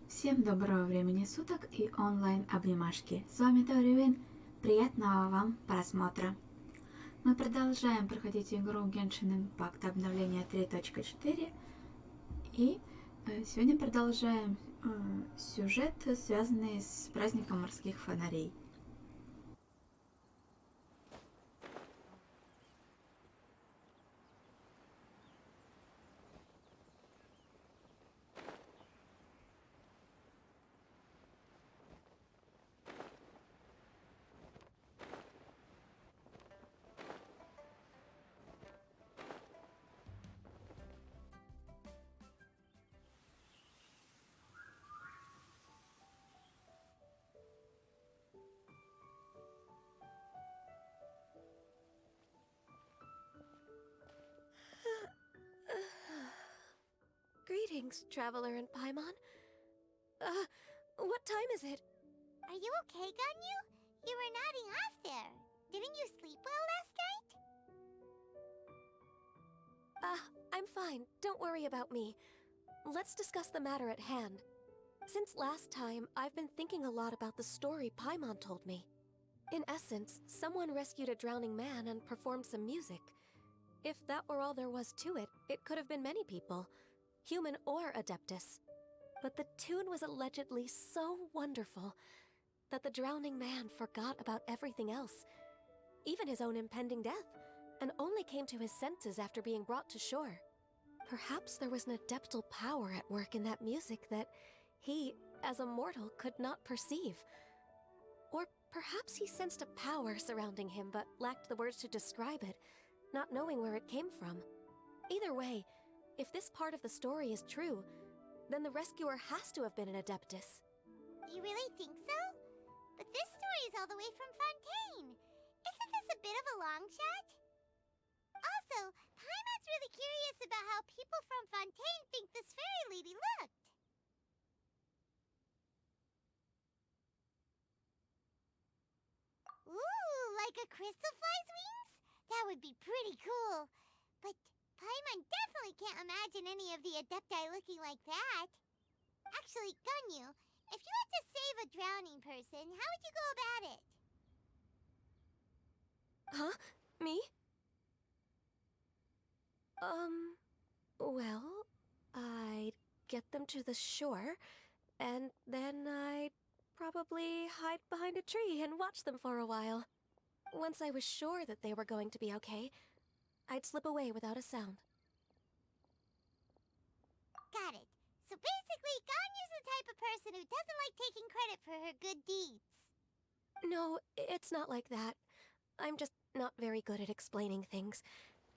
Всем доброго времени суток и онлайн-обнимашки. С вами Торивин. Приятного вам просмотра. Мы продолжаем проходить игру Genshin Impact Обновление 3.4. И сегодня продолжаем сюжет, связанный с праздником морских фонарей. Greetings, Traveler and Paimon. What time is it? Are you okay, Ganyu? You were nodding off there. Didn't you sleep well last night? I'm fine. Don't worry about me. Let's discuss the matter at hand. Since last time, I've been thinking a lot about the story Paimon told me. In essence, someone rescued a drowning man and performed some music. If that were all there was to it, it could have been many people, human or Adeptus. But the tune was allegedly so wonderful that the drowning man forgot about everything else, even his own impending death, and only came to his senses after being brought to shore. Perhaps there was an adeptal power at work in that music that he, as a mortal, could not perceive. Or perhaps he sensed a power surrounding him but lacked the words to describe it, not knowing where it came from. Either way, if this part of the story is true, then the rescuer has to have been an Adeptus. You really think so? But this story is all the way from Fontaine. Isn't this a bit of a long shot? Also, Paimon's really curious about how people from Fontaine think this fairy lady looked. Ooh, like a crystal fly's wings? That would be pretty cool. But Paimon definitely can't imagine any of the Adepti looking like that. Actually, Ganyu, if you had to save a drowning person, how would you go about it? Huh? Me? Well, I'd get them to the shore, and then I'd probably hide behind a tree and watch them for a while. Once I was sure that they were going to be okay, I'd slip away without a sound. Got it. So basically, Ganyu's the type of person who doesn't like taking credit for her good deeds. No, it's not like that. I'm just not very good at explaining things.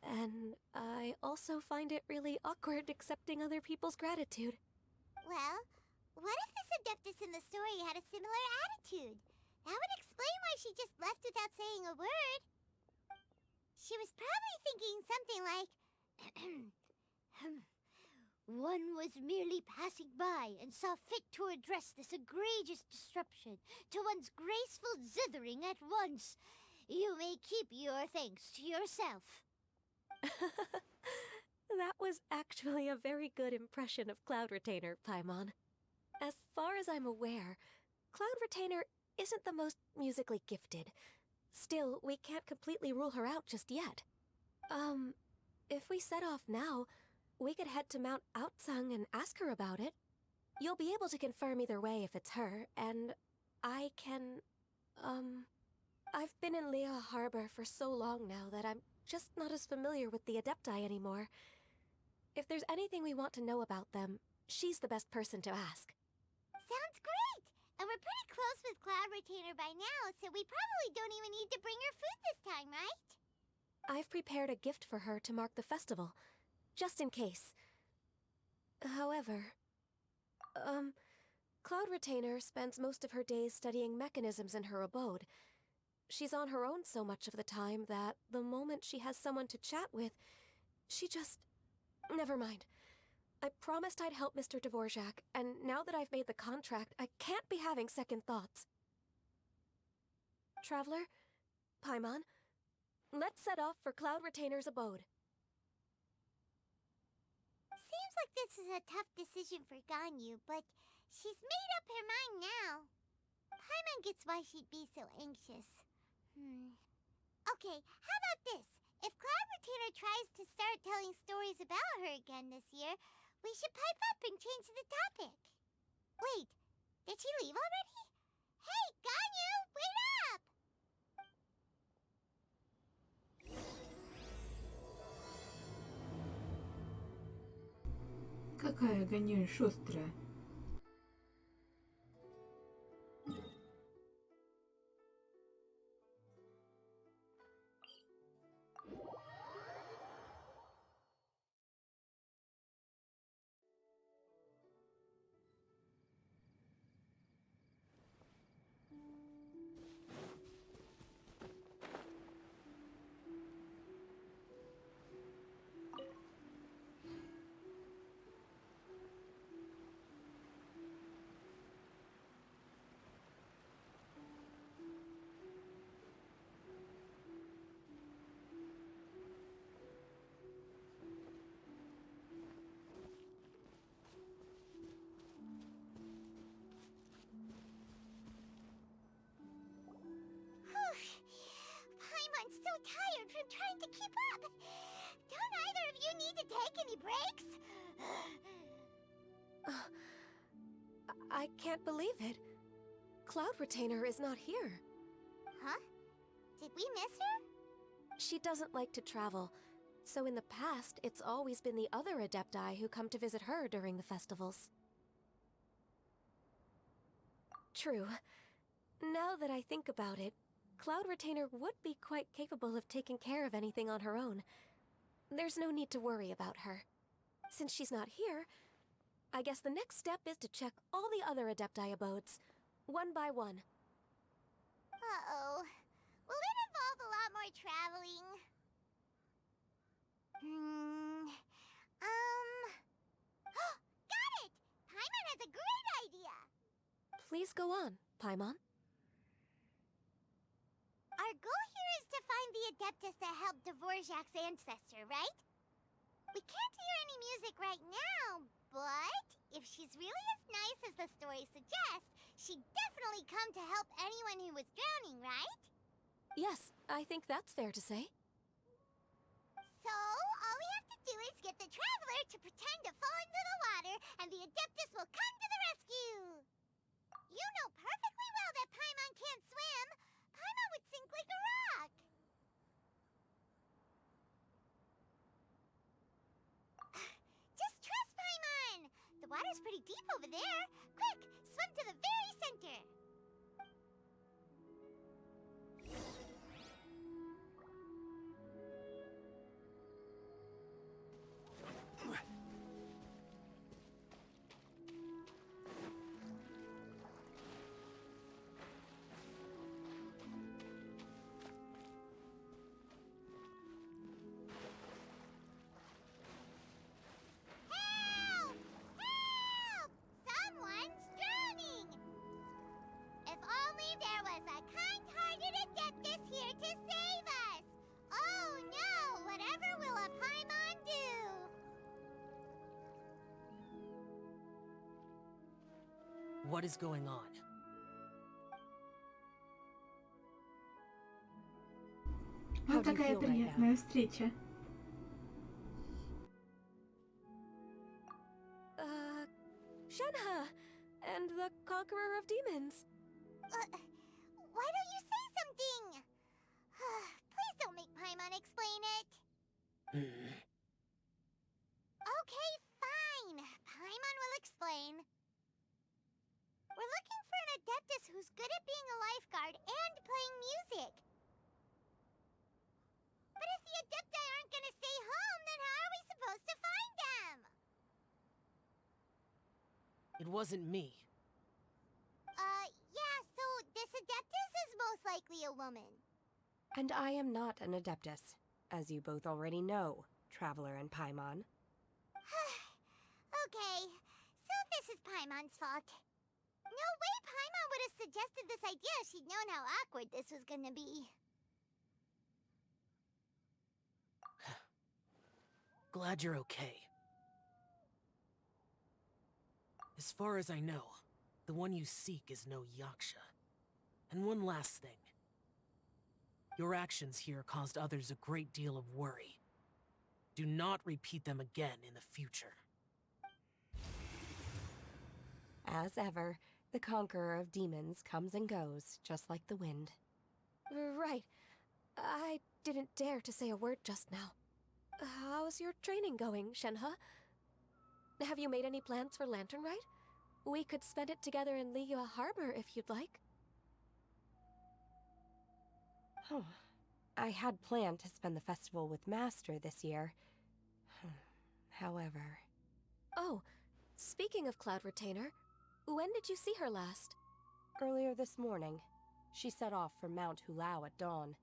And I also find it really awkward accepting other people's gratitude. Well, what if this Adeptus in the story had a similar attitude? That would explain why she just left without saying a word. She was probably thinking something like, one was merely passing by and saw fit to address this egregious disruption to one's graceful zithering at once. You may keep your thanks to yourself. That was actually a very good impression of Cloud Retainer, Paimon. As far as I'm aware, Cloud Retainer isn't the most musically gifted. Still, we can't completely rule her out just yet. If we set off now, we could head to Mount Outsung and ask her about it. You'll be able to confirm either way if it's her, and I can, I've been in Lea Harbor for so long now that I'm just not as familiar with the Adepti anymore. If there's anything we want to know about them, she's the best person to ask. Sounds great! And we're pretty close with Cloud Retainer by now, so we probably don't even need to bring her food this time, right? I've prepared a gift for her to mark the festival, just in case. However, Cloud Retainer spends most of her days studying mechanisms in her abode. She's on her own so much of the time that the moment she has someone to chat with, she just... Never mind. I promised I'd help Mr. Dvorak, and now that I've made the contract, I can't be having second thoughts. Traveler, Paimon, let's set off for Cloud Retainer's abode. Seems like this is a tough decision for Ganyu, but She's made up her mind now. Paimon gets why she'd be so anxious. Okay, how about this? If Cloud Retainer tries to start telling stories about her again this year, we should pipe up and change the topic. Wait, did she leave already? Hey, Ganyu, wait up! Какая Ганюнь шустрая. Paimon's so tired from trying to keep up. Don't either of you need to take any breaks? I can't believe it. Cloud Retainer is not here. Huh? Did we miss her? She doesn't like to travel, so in the past, it's always been the other Adepti who come to visit her during the festivals. True. Now that I think about it, Cloud Retainer would be quite capable of taking care of anything on her own. There's no need to worry about her. Since she's not here, I guess the next step is to check all the other Adepti abodes, one by one. Uh-oh. Will it involve a lot more traveling? Got it! Paimon has a great idea! Please go on, Paimon. Our goal here is to find the Adeptus that helped Dvorak's ancestor, right? We can't hear any music right now, but if she's really as nice as the story suggests, she'd definitely come to help anyone who was drowning, right? Yes, I think that's fair to say. So, all we have to do is get the Traveler to pretend to fall into the water, and the Adeptus will come to the rescue! You know perfectly well that Paimon can't swim! Paimon would sink like a rock! Just trust Paimon! The water's pretty deep over there. Quick, swim to the very center! Help! Help! Someone's drowning! If only there was a kind-hearted Adeptus here to save us! Oh no! Whatever will a Paimon do? What is going on? Вот do you такая feel right приятная встреча. Shenhe! And the Conqueror of Demons. Why don't you say something? Please don't make Paimon explain it. Okay, fine. Paimon will explain. We're looking for an Adeptus who's good at being a lifeguard and playing music. But if the Adepti aren't gonna stay home, then how are we supposed to find them? It wasn't me. Yeah, so this Adeptus is most likely a woman. And I am not an Adeptus, as you both already know, Traveler and Paimon. Okay, so this is Paimon's fault. No way Paimon would have suggested this idea if she'd known how awkward this was gonna be. Glad you're okay. As far as I know, the one you seek is no Yaksha. And one last thing. Your actions here caused others a great deal of worry. Do not repeat them again in the future. As ever, the conqueror of demons comes and goes, just like the wind. Right. I didn't dare to say a word just now. How's your training going, Shenhe? Have you made any plans for Lantern Rite? We could spend it together in Liyue Harbor if you'd like. Oh, I had planned to spend the festival with Master this year. However... Oh, speaking of Cloud Retainer, when did you see her last? Earlier this morning, she set off for Mount Hulao at dawn.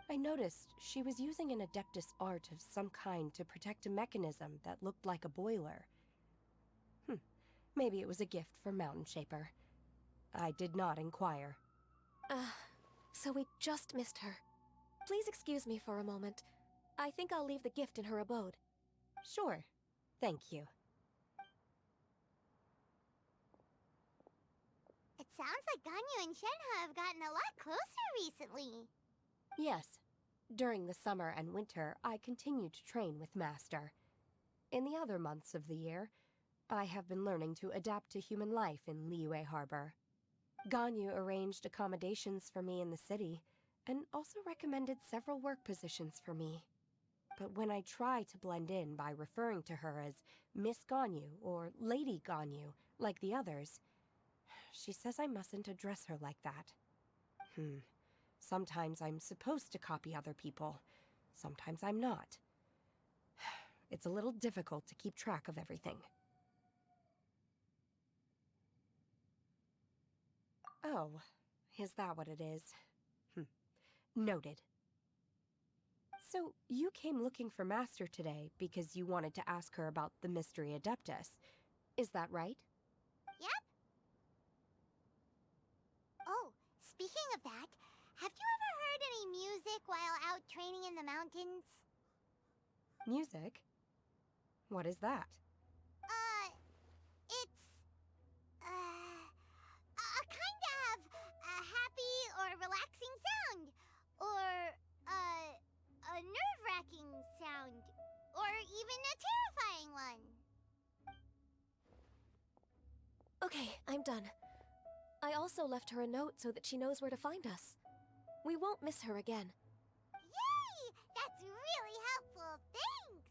I noticed she was using an Adeptus art of some kind to protect a mechanism that looked like a boiler. Maybe it was a gift from Mountain Shaper. I did not inquire. So we just missed her. Please excuse me for a moment. I think I'll leave the gift in her abode. Sure. Thank you. It sounds like Ganyu and Shenhe have gotten a lot closer recently. Yes. During the summer and winter, I continued to train with Master. In the other months of the year, I have been learning to adapt to human life in Liyue Harbor. Ganyu arranged accommodations for me in the city, and also recommended several work positions for me. But when I try to blend in by referring to her as Miss Ganyu or Lady Ganyu, like the others, she says I mustn't address her like that. Sometimes I'm supposed to copy other people. Sometimes I'm not. It's a little difficult to keep track of everything. Oh, is that what it is? Noted. So, you came looking for Master today because you wanted to ask her about the Mystery Adeptus. Is that right? Yep. Oh, speaking of that, have you ever heard any music while out training in the mountains? Music? What is that? It's... a kind of a happy or relaxing sound. Or, a nerve-wracking sound. Or even a terrifying one. Okay, I'm done. I also left her a note so that she knows where to find us. We won't miss her again. Yay! That's really helpful, thanks!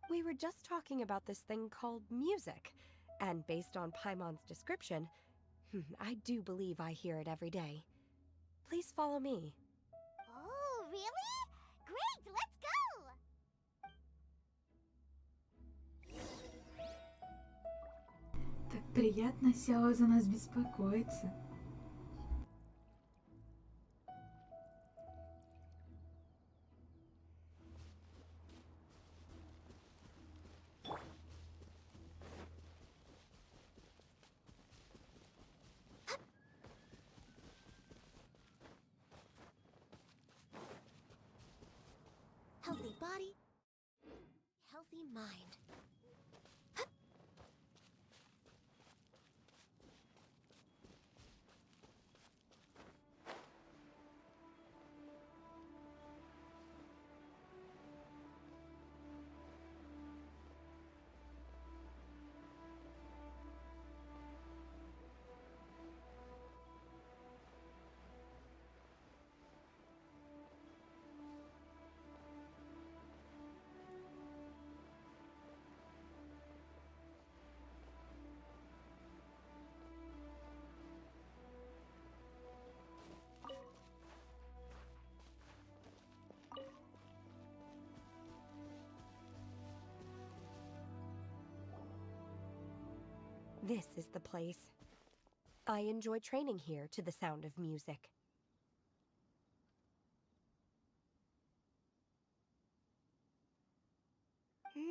We were just talking about this thing called music, and based on Paimon's description, I do believe I hear it every day. Please follow me. Oh, really? Great, let's go! Так приятно Сяо за нас беспокоиться. Healthy body, healthy mind. This is the place. I enjoy training here to the sound of music. Oh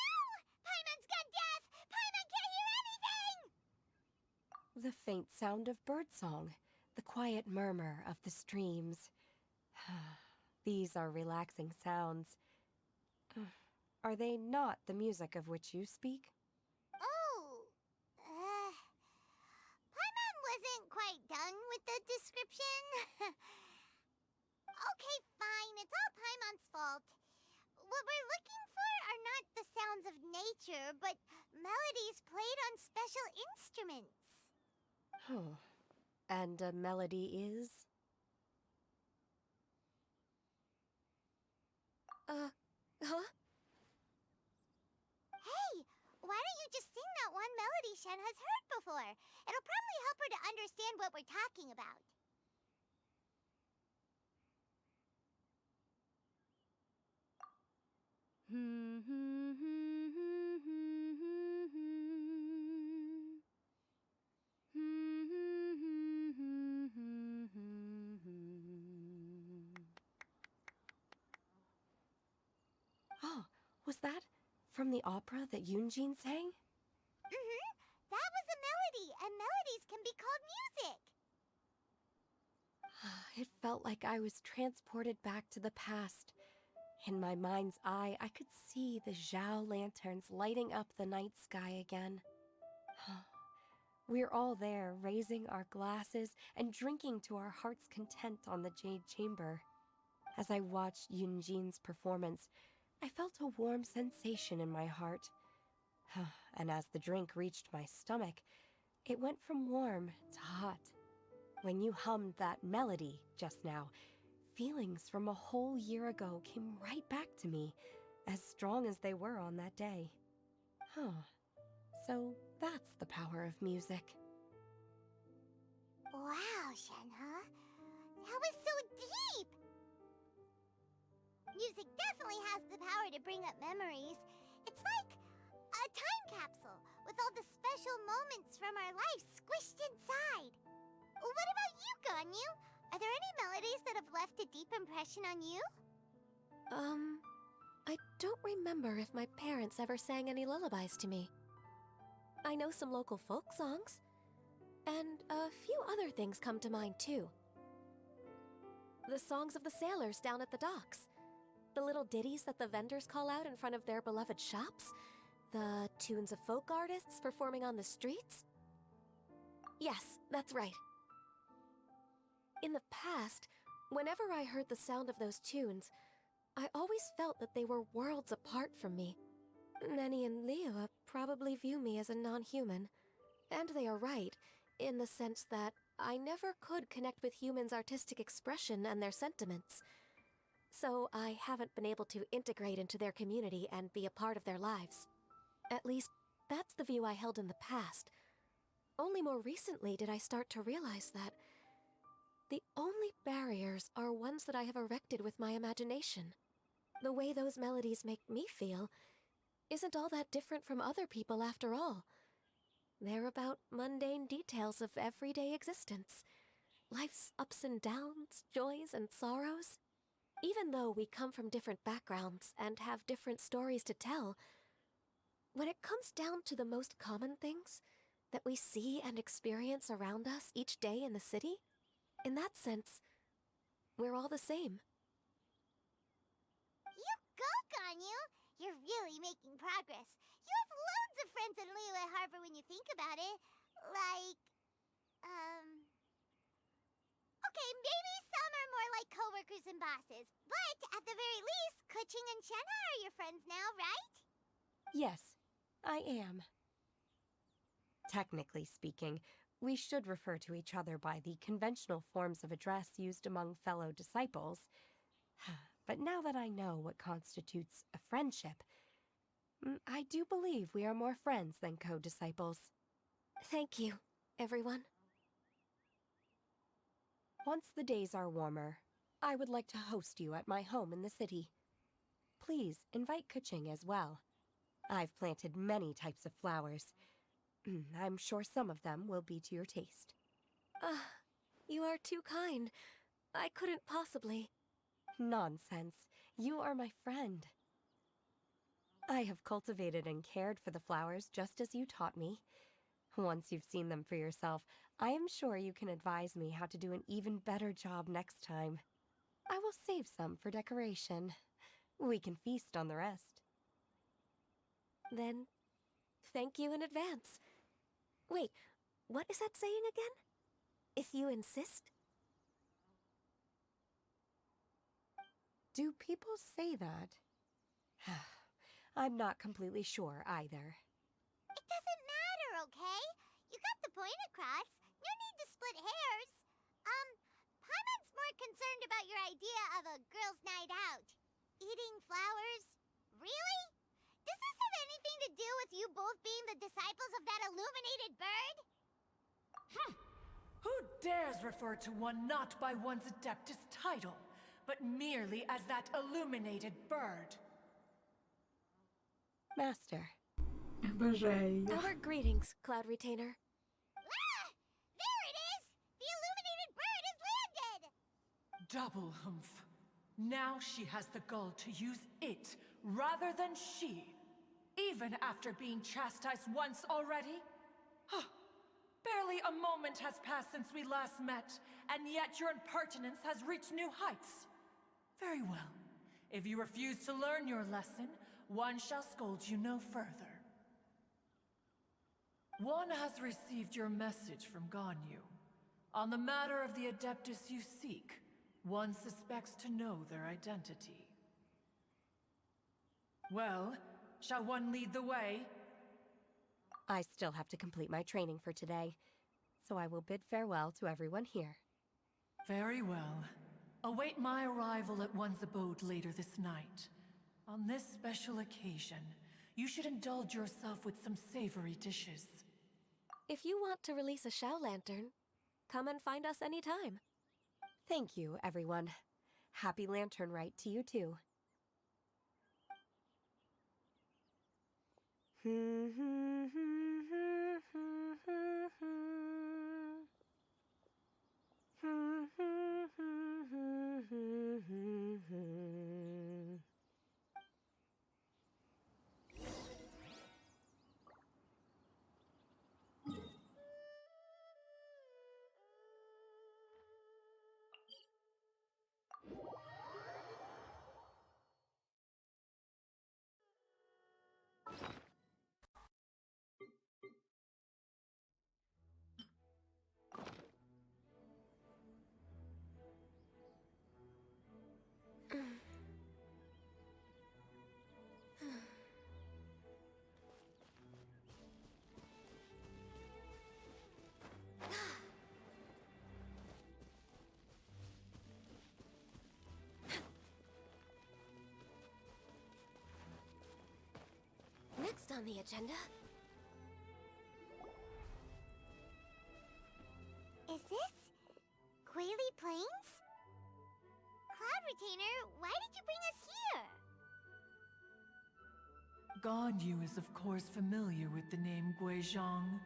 no! Paimon's gone deaf! Paimon can't hear anything! The faint sound of birdsong, the quiet murmur of the streams. These are relaxing sounds. Are they not the music of which you speak? Oh, Paimon wasn't quite done with the description. Okay, fine, it's all Paimon's fault. What we're looking for are not the sounds of nature, but melodies played on special instruments. Oh. And a melody is? Huh? Hey, why don't you just sing that one melody Shen has heard before? It'll probably help her to understand what we're talking about. Oh, was that from the opera that Yunjin sang? That was a melody, and melodies can be called music. It felt like I was transported back to the past. In my mind's eye, I could see the Zhao lanterns lighting up the night sky again. We're all there, raising our glasses and drinking to our heart's content on the Jade Chamber. As I watched Yunjin's performance, I felt a warm sensation in my heart. And as the drink reached my stomach, it went from warm to hot. When you hummed that melody just now, feelings from a whole year ago came right back to me, as strong as they were on that day. So that's the power of music. Wow, Shenhe. That was so deep! Music definitely has the power to bring up memories. It's like a time capsule with all the special moments from our lives squished inside. What about you, Ganyu? Are there any melodies that have left a deep impression on you? I don't remember if my parents ever sang any lullabies to me. I know some local folk songs, and a few other things come to mind too. The songs of the sailors down at the docks, the little ditties that the vendors call out in front of their beloved shops, the tunes of folk artists performing on the streets. Yes, that's right. In the past, whenever I heard the sound of those tunes, I always felt that they were worlds apart from me. Nenny and Leah probably view me as a non-human. And they are right, in the sense that I never could connect with humans' artistic expression and their sentiments. So I haven't been able to integrate into their community and be a part of their lives. At least, that's the view I held in the past. Only more recently did I start to realize that the only barriers are ones that I have erected with my imagination. The way those melodies make me feel isn't all that different from other people after all. They're about mundane details of everyday existence. Life's ups and downs, joys and sorrows. Even though we come from different backgrounds and have different stories to tell, when it comes down to the most common things that we see and experience around us each day in the city, in that sense, we're all the same. You go, Ganyu! You're really making progress. You have loads of friends in Liyue Harbor when you think about it. Like, okay, maybe some are more like coworkers and bosses, but at the very least, Keqing and Shenhe are your friends now, right? Yes, I am. Technically speaking, we should refer to each other by the conventional forms of address used among fellow disciples. But now that I know what constitutes a friendship, I do believe we are more friends than co-disciples. Thank you, everyone. Once the days are warmer, I would like to host you at my home in the city. Please invite Keqing as well. I've planted many types of flowers. I'm sure some of them will be to your taste. You are too kind. I couldn't possibly. Nonsense. You are my friend. I have cultivated and cared for the flowers just as you taught me. Once you've seen them for yourself, I am sure you can advise me how to do an even better job next time. I will save some for decoration. We can feast on the rest. Then, thank you in advance. Wait, what is that saying again? If you insist? Do people say that? I'm not completely sure either. It doesn't matter, okay? You got the point across. No need to split hairs. Paimon's more concerned about your idea of a girls' night out. Eating flowers? Really? Does this have anything to do with you both being the disciples of that illuminated bird? Who dares refer to one not by one's Adeptus title, but merely as that illuminated bird? Master. Обожаю ее. Our greetings, Cloud Retainer. Ah! There it is! The illuminated bird has landed! Double humph. Now she has the gall to use it rather than she, even after being chastised once already? Barely a moment has passed since we last met, and yet your impertinence has reached new heights. Very well. If you refuse to learn your lesson, one shall scold you no further. One has received your message from Ganyu. On the matter of the Adeptus you seek, one suspects to know their identity. Well, shall one lead the way? I still have to complete my training for today, so I will bid farewell to everyone here. Very well. Await my arrival at one's abode later this night. On this special occasion, you should indulge yourself with some savory dishes. If you want to release a Shao Lantern, come and find us anytime. Thank you, everyone. Happy Lantern Rite to you too. Next on the agenda, Is this Quaily Plains? Cloud Retainer, why did you bring us here? Ganyu is of course familiar with the name Guizhong,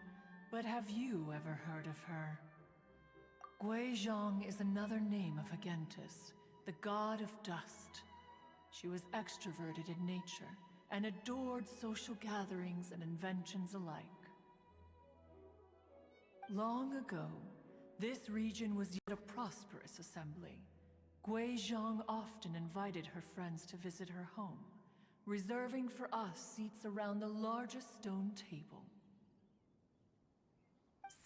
but have you ever heard of her? Guizhong is another name of Agentis, the god of dust. She was extroverted in nature, and adored social gatherings and inventions alike. Long ago, this region was yet a prosperous assembly. Guizhong often invited her friends to visit her home, reserving for us seats around the largest stone table.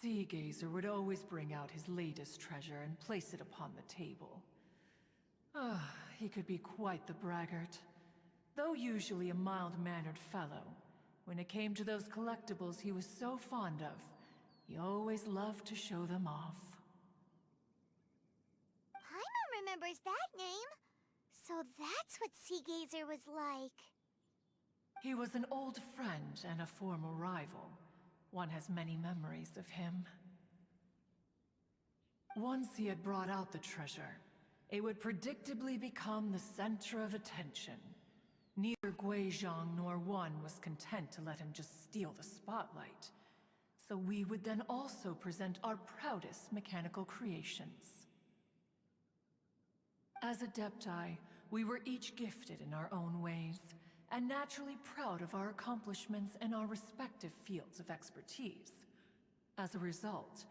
Sea Gazer would always bring out his latest treasure and place it upon the table. He could be quite the braggart. Though usually a mild-mannered fellow, when it came to those collectibles he was so fond of, he always loved to show them off. Paimon remembers that name. So that's what Sea Gazer was like. He was an old friend and a former rival. One has many memories of him. Once he had brought out the treasure, it would predictably become the center of attention. Neither Guizhong nor one was content to let him just steal the spotlight. So we would then also present our proudest mechanical creations. As Adepti, we were each gifted in our own ways, and naturally proud of our accomplishments in our respective fields of expertise. As a result,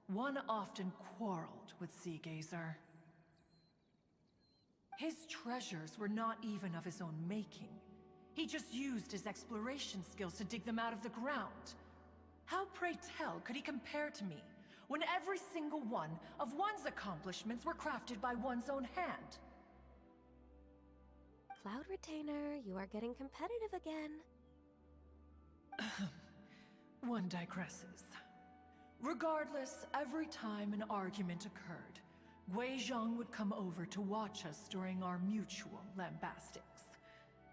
one often quarreled with Seagazer. His treasures were not even of his own making. He just used his exploration skills to dig them out of the ground. How, pray tell, could he compare to me, when every single one of one's accomplishments were crafted by one's own hand? Cloud Retainer, you are getting competitive again. One digresses. Regardless, every time an argument occurred, Guizhong would come over to watch us during our mutual lambastics.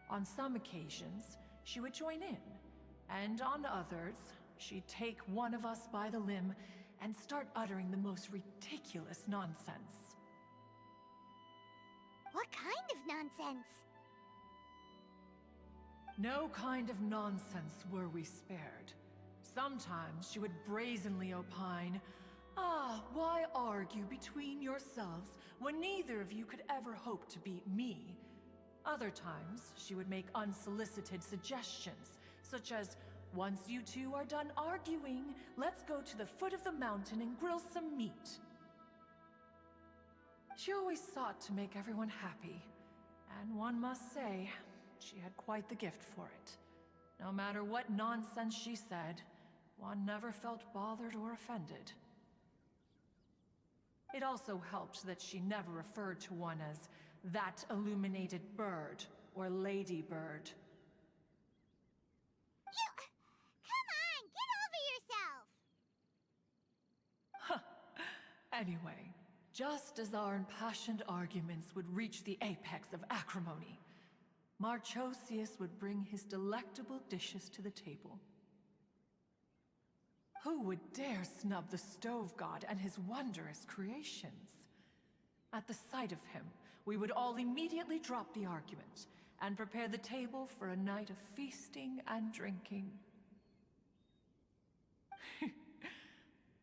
On some occasions, she would join in, and on others, she'd take one of us by the limb and start uttering the most ridiculous nonsense. What kind of nonsense? No kind of nonsense were we spared. Sometimes she would brazenly opine, why argue between yourselves when neither of you could ever hope to beat me? Other times, she would make unsolicited suggestions, such as, once you two are done arguing, let's go to the foot of the mountain and grill some meat. She always sought to make everyone happy, and one must say, she had quite the gift for it. No matter what nonsense she said, one never felt bothered or offended. It also helped that she never referred to one as that illuminated bird or ladybird. Come on, get over yourself! Anyway, just as our impassioned arguments would reach the apex of acrimony, Marchosius would bring his delectable dishes to the table. Who would dare snub the stove god and his wondrous creations? At the sight of him, we would all immediately drop the argument and prepare the table for a night of feasting and drinking.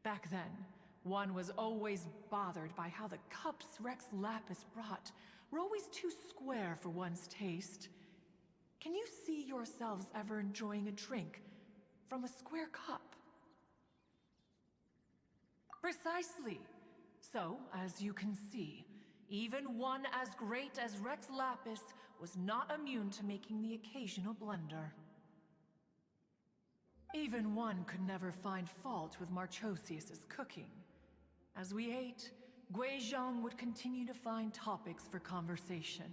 Back then, one was always bothered by how the cups Rex Lapis brought were always too square for one's taste. Can you see yourselves ever enjoying a drink from a square cup? Precisely. So, as you can see, even one as great as Rex Lapis was not immune to making the occasional blunder. Even one could never find fault with Marchosius's cooking. As we ate, Guizhong would continue to find topics for conversation,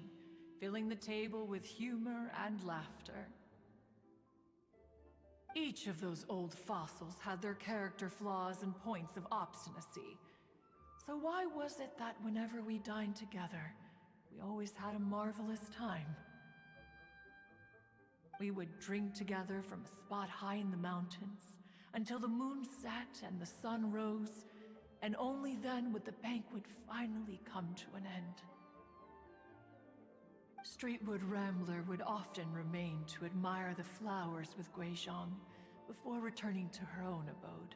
filling the table with humor and laughter. Each of those old fossils had their character flaws and points of obstinacy. So why was it that whenever we dined together, we always had a marvelous time? We would drink together from a spot high in the mountains, until the moon set and the sun rose, and only then would the banquet finally come to an end. Streetwood Rambler would often remain to admire the flowers with Guizhong before returning to her own abode.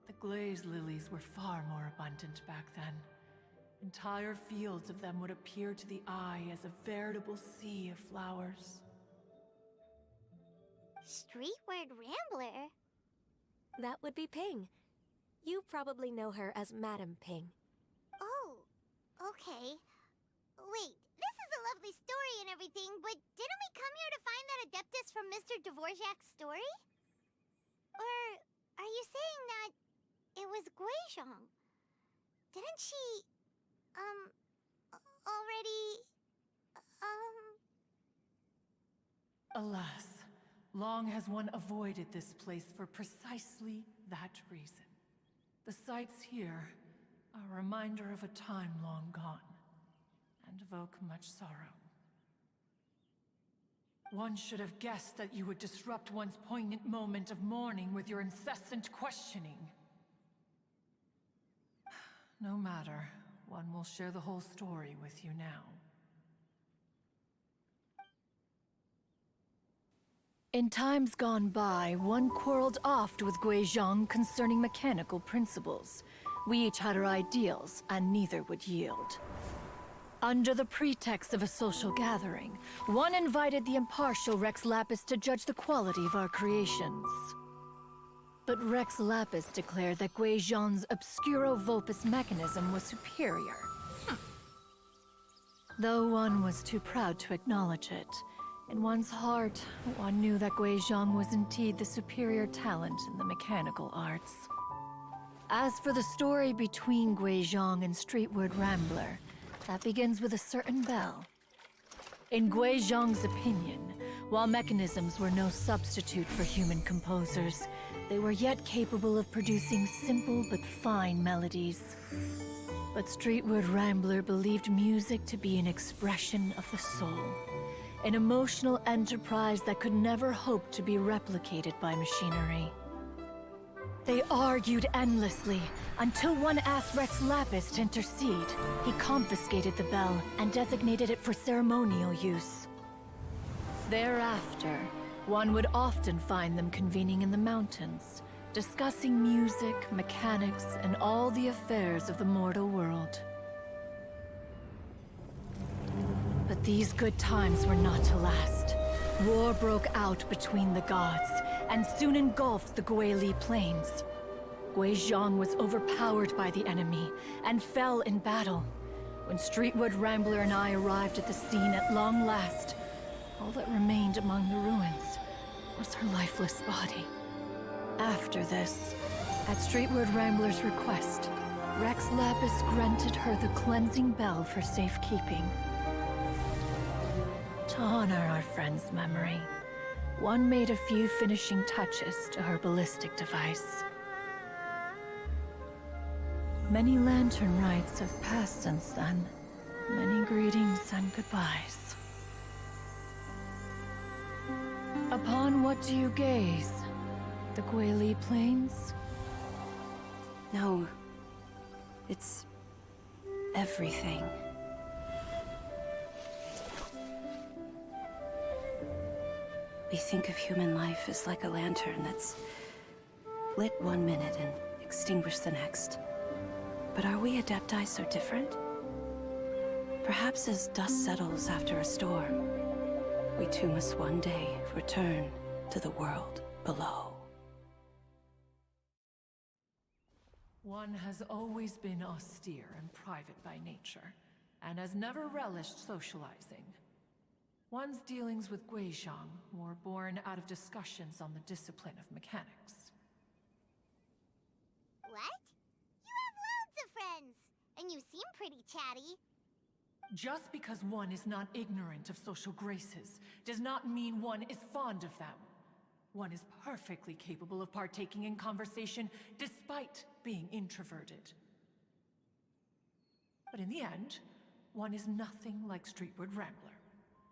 The glaze lilies were far more abundant back then. Entire fields of them would appear to the eye as a veritable sea of flowers. Streetward Rambler? That would be Ping. You probably know her as Madam Ping. Oh, okay. Wait, this is a lovely story and everything, but didn't we come here to find that Adeptus from Mr. Dvorak's story? Or are you saying that it was Guizhong? Didn't she, already, Alas, long has one avoided this place for precisely that reason. The sights here are a reminder of a time long gone, and evoke much sorrow. One should have guessed that you would disrupt one's poignant moment of mourning with your incessant questioning. No matter, one will share the whole story with you now. In times gone by, one quarreled oft with Guizhong concerning mechanical principles. We each had our ideals, and neither would yield. Under the pretext of a social gathering, one invited the impartial Rex Lapis to judge the quality of our creations. But Rex Lapis declared that Gui Zhang's Obscuro Vulpus mechanism was superior. Though one was too proud to acknowledge it, in one's heart, one knew that Gui Zhang was indeed the superior talent in the mechanical arts. As for the story between Gui Zhang and Streetward Rambler, that begins with a certain bell. In Gui Zhang's opinion, while mechanisms were no substitute for human composers, they were yet capable of producing simple but fine melodies. But Streetward Rambler believed music to be an expression of the soul, an emotional enterprise that could never hope to be replicated by machinery. They argued endlessly, until one asked Rex Lapis to intercede. He confiscated the bell and designated it for ceremonial use. Thereafter, one would often find them convening in the mountains, discussing music, mechanics, and all the affairs of the mortal world. But these good times were not to last. War broke out between the gods, and soon engulfed the Guili Plains. Gui Zhang was overpowered by the enemy, and fell in battle. When Streetwood Rambler and I arrived at the scene at long last, all that remained among the ruins was her lifeless body. After this, at Streetwood Rambler's request, Rex Lapis granted her the cleansing bell for safekeeping. To honor our friend's memory, one made a few finishing touches to her ballistic device. Many lantern rites have passed since then. Many greetings and goodbyes. Upon what do you gaze? The Guili Plains? No. It's everything. We think of human life as like a lantern that's lit one minute and extinguished the next. But are we Adepti so different? Perhaps as dust settles after a storm, we too must one day return to the world below. One has always been austere and private by nature, and has never relished socializing. One's dealings with Gui Zhang were born out of discussions on the discipline of mechanics. What? You have loads of friends, and you seem pretty chatty. Just because one is not ignorant of social graces does not mean one is fond of them. One is perfectly capable of partaking in conversation despite being introverted. But in the end, one is nothing like Streetward Rambler.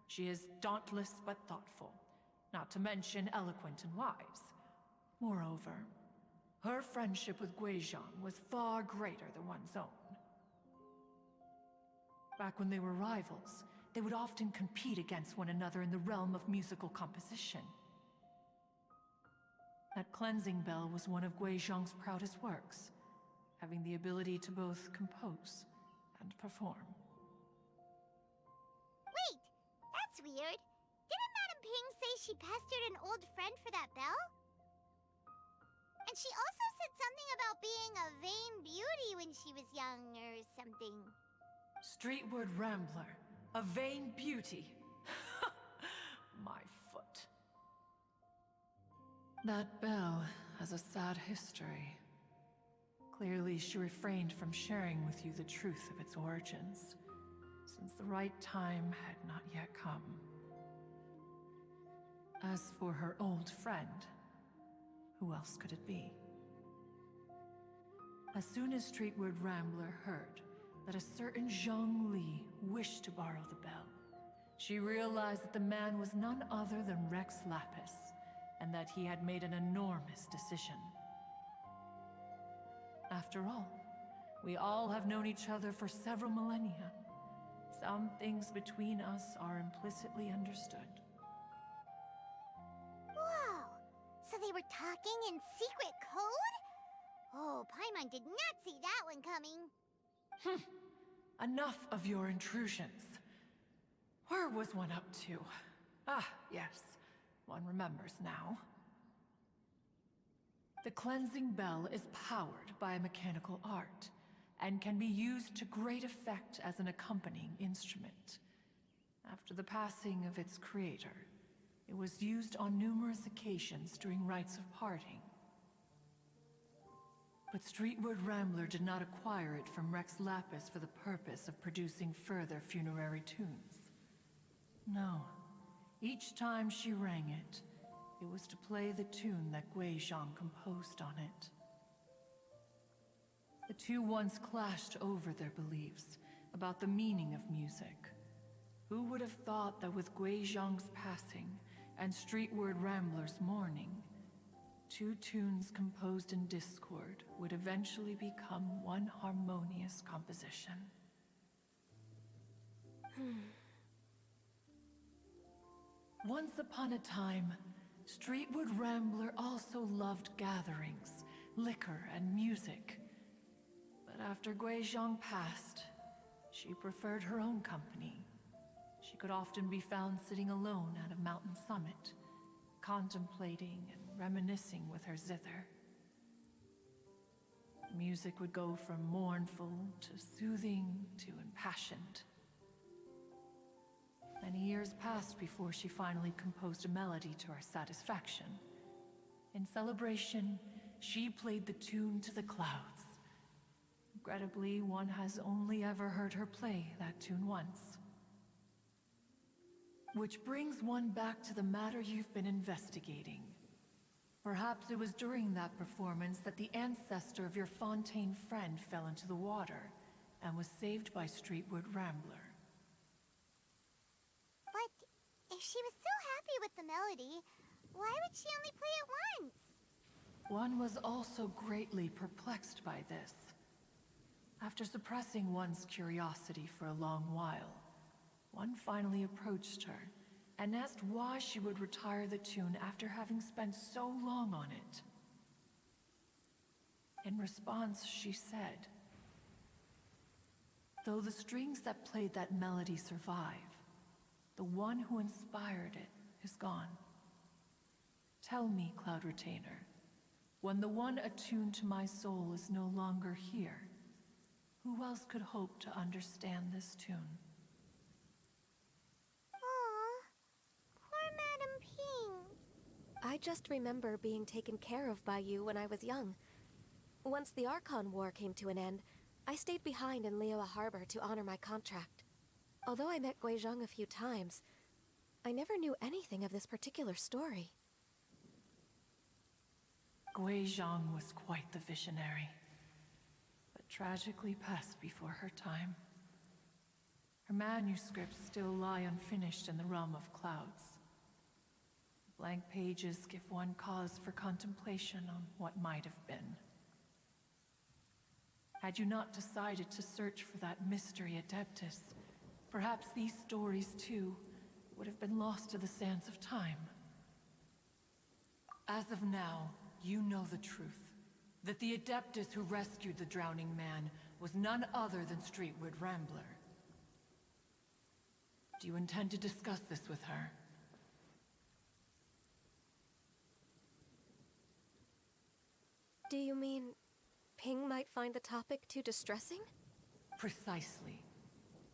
She is dauntless but thoughtful, not to mention eloquent and wise. Moreover, her friendship with Gui Zhang was far greater than one's own. Back when they were rivals, they would often compete against one another in the realm of musical composition. That cleansing bell was one of Gui Zhang's proudest works, having the ability to both compose and perform. Wait, that's weird. Didn't Madame Ping say she pestered an old friend for that bell? And she also said something about being a vain beauty when she was young or something. Streetward Rambler, a vain beauty. My foot. That bell has a sad history. Clearly, she refrained from sharing with you the truth of its origins, since the right time had not yet come. As for her old friend, who else could it be? As soon as Streetward Rambler heard that a certain Zhang Li wished to borrow the bell, she realized that the man was none other than Rex Lapis, and that he had made an enormous decision. After all, we all have known each other for several millennia. Some things between us are implicitly understood. Whoa! So they were talking in secret code? Oh, Paimon did not see that one coming. Enough of your intrusions. Where was one up to? Ah, yes. One remembers now. The cleansing bell is powered by a mechanical art, and can be used to great effect as an accompanying instrument. After the passing of its creator, it was used on numerous occasions during rites of parting. But Streetward Rambler did not acquire it from Rex Lapis for the purpose of producing further funerary tunes. No. Each time she rang it, it was to play the tune that Gui Zhang composed on it. The two once clashed over their beliefs about the meaning of music. Who would have thought that with Gui Zhang's passing and Streetward Rambler's mourning, two tunes composed in discord would eventually become one harmonious composition? Once upon a time, Streetwood Rambler also loved gatherings, liquor, and music. But after Gui Zhang passed, she preferred her own company. She could often be found sitting alone at a mountain summit, contemplating and reminiscing with her zither. Music would go from mournful to soothing to impassioned. Many years passed before she finally composed a melody to her satisfaction. In celebration, she played the tune to the clouds. Regrettably, one has only ever heard her play that tune once. Which brings one back to the matter you've been investigating. Perhaps it was during that performance that the ancestor of your Fontaine friend fell into the water and was saved by Streetwood Rambler. But if she was so happy with the melody, why would she only play it once? One was also greatly perplexed by this. After suppressing one's curiosity for a long while, one finally approached her and asked why she would retire the tune after having spent so long on it. In response, she said, "Though the strings that played that melody survive, the one who inspired it is gone. Tell me, Cloud Retainer, when the one attuned to my soul is no longer here, who else could hope to understand this tune?" Aw, poor Madam Ping. I just remember being taken care of by you when I was young. Once the Archon War came to an end, I stayed behind in Liyue Harbor to honor my contract. Although I met Gui Zhang a few times, I never knew anything of this particular story. Gui Zhang was quite the visionary, but tragically passed before her time. Her manuscripts still lie unfinished in the realm of clouds. Blank pages give one cause for contemplation on what might have been. Had you not decided to search for that mystery Adeptus, perhaps these stories, too, would have been lost to the sands of time. As of now, you know the truth. That the Adeptus who rescued the drowning man was none other than Streetwood Rambler. Do you intend to discuss this with her? Do you mean Ping might find the topic too distressing? Precisely.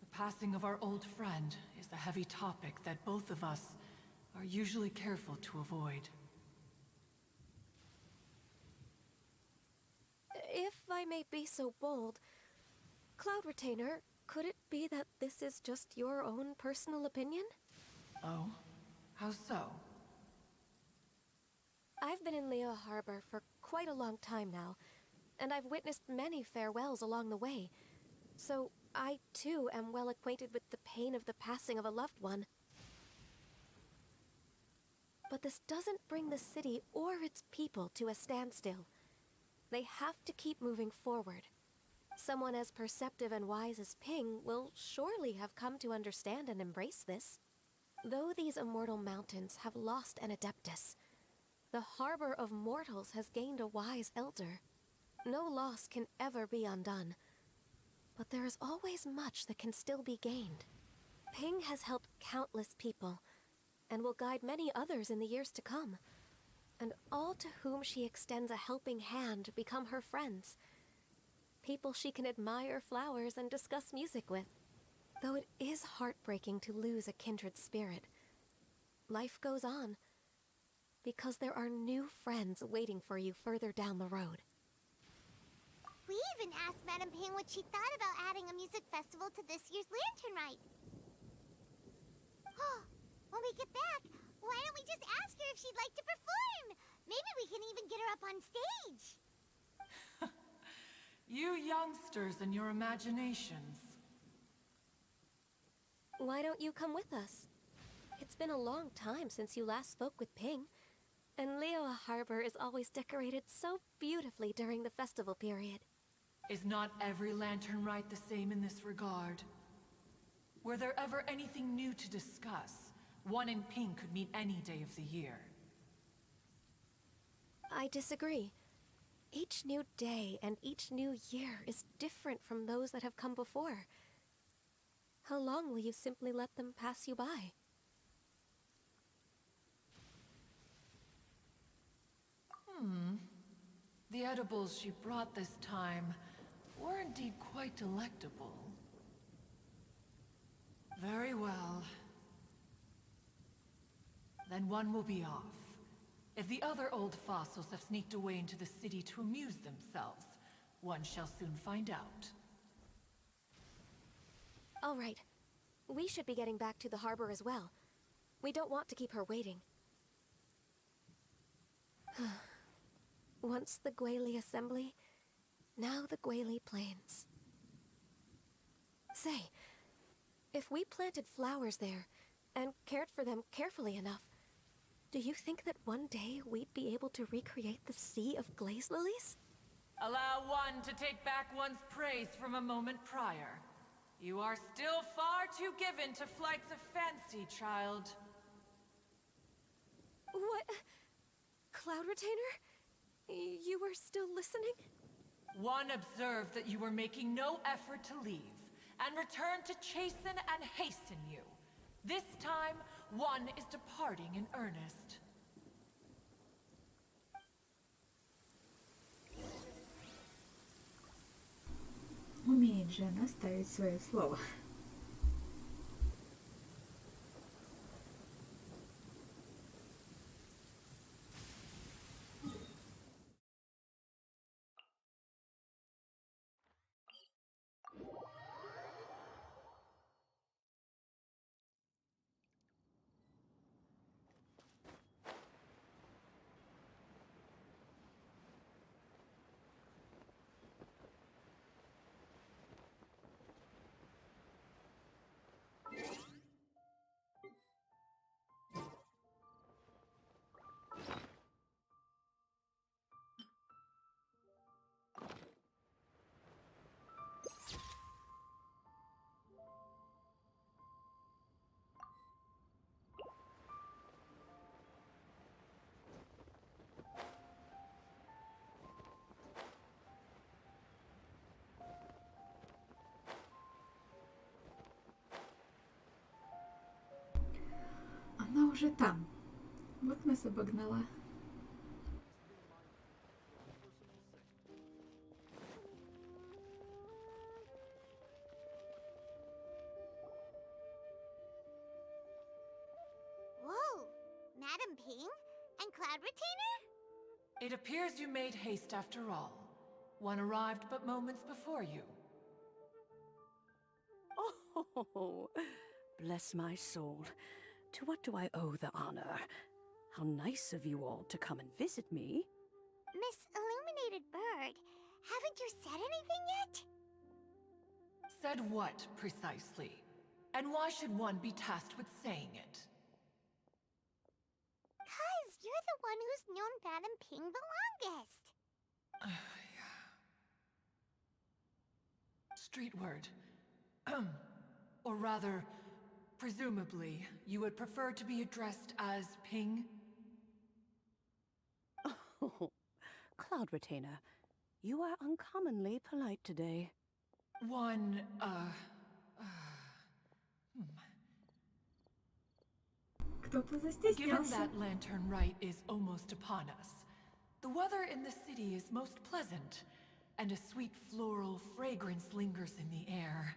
The passing of our old friend is a heavy topic that both of us are usually careful to avoid. If I may be so bold, Cloud Retainer, could it be that this is just your own personal opinion? Oh? How so? I've been in Liyue Harbor for quite a long time now, and I've witnessed many farewells along the way, so I too am well acquainted with the pain of the passing of a loved one. But this doesn't bring the city or its people to a standstill. They have to keep moving forward. Someone as perceptive and wise as Ping will surely have come to understand and embrace this. Though these immortal mountains have lost an Adeptus, the harbor of mortals has gained a wise elder. No loss can ever be undone, but there is always much that can still be gained. Ping has helped countless people, and will guide many others in the years to come. and all to whom she extends a helping hand become her friends. People she can admire flowers and discuss music with. Though it is heartbreaking to lose a kindred spirit, life goes on, because there are new friends waiting for you further down the road. We even asked Madame Ping what she thought about adding a music festival to this year's lantern rite. When we get back, why don't we just ask her if she'd like to perform? Maybe we can even get her up on stage. You youngsters and your imaginations. Why don't you come with us? It's been a long time since you last spoke with Ping, and Liyue Harbor is always decorated so beautifully during the festival period. Is not every lantern rite the same in this regard? Were there ever anything new to discuss? One in Ping could meet any day of the year. I disagree. Each new day and each new year is different from those that have come before. How long will you simply let them pass you by? The edibles she brought this time were indeed quite delectable. Very well. Then one will be off. If the other old fossils have sneaked away into the city to amuse themselves, one shall soon find out. All right. We should be getting back to the harbor as well. We don't want to keep her waiting. Once the Guili Assembly, now the Guili Plains. Say, if we planted flowers there and cared for them carefully enough, do you think that one day we'd be able to recreate the Sea of Glaze Lilies? Allow one to take back one's praise from a moment prior. You are still far too given to flights of fancy, child. What? Cloud Retainer? You were still listening? One observed that you were making no effort to leave, and returned to chasten and hasten you. This time, one is departing in earnest. Умеет же она ставить свое слово. Она уже там. Вот нас обогнала. Whoa! Madame Ping? And Cloud Retainer? It appears you made haste after all. One arrived but moments before you. Oh, bless my soul. To what do I owe the honor? How nice of you all to come and visit me. Miss Illuminated Bird, haven't you said anything yet? Said what, precisely? And why should one be tasked with saying it? 'Cause you're the one who's known Madame Ping the longest. Street word. Or rather, presumably, you would prefer to be addressed as Ping? Oh, Cloud Retainer, you are uncommonly polite today. Кто-то Given застеснялся. that lantern rite is almost upon us, the weather in the city is most pleasant, and a sweet floral fragrance lingers in the air.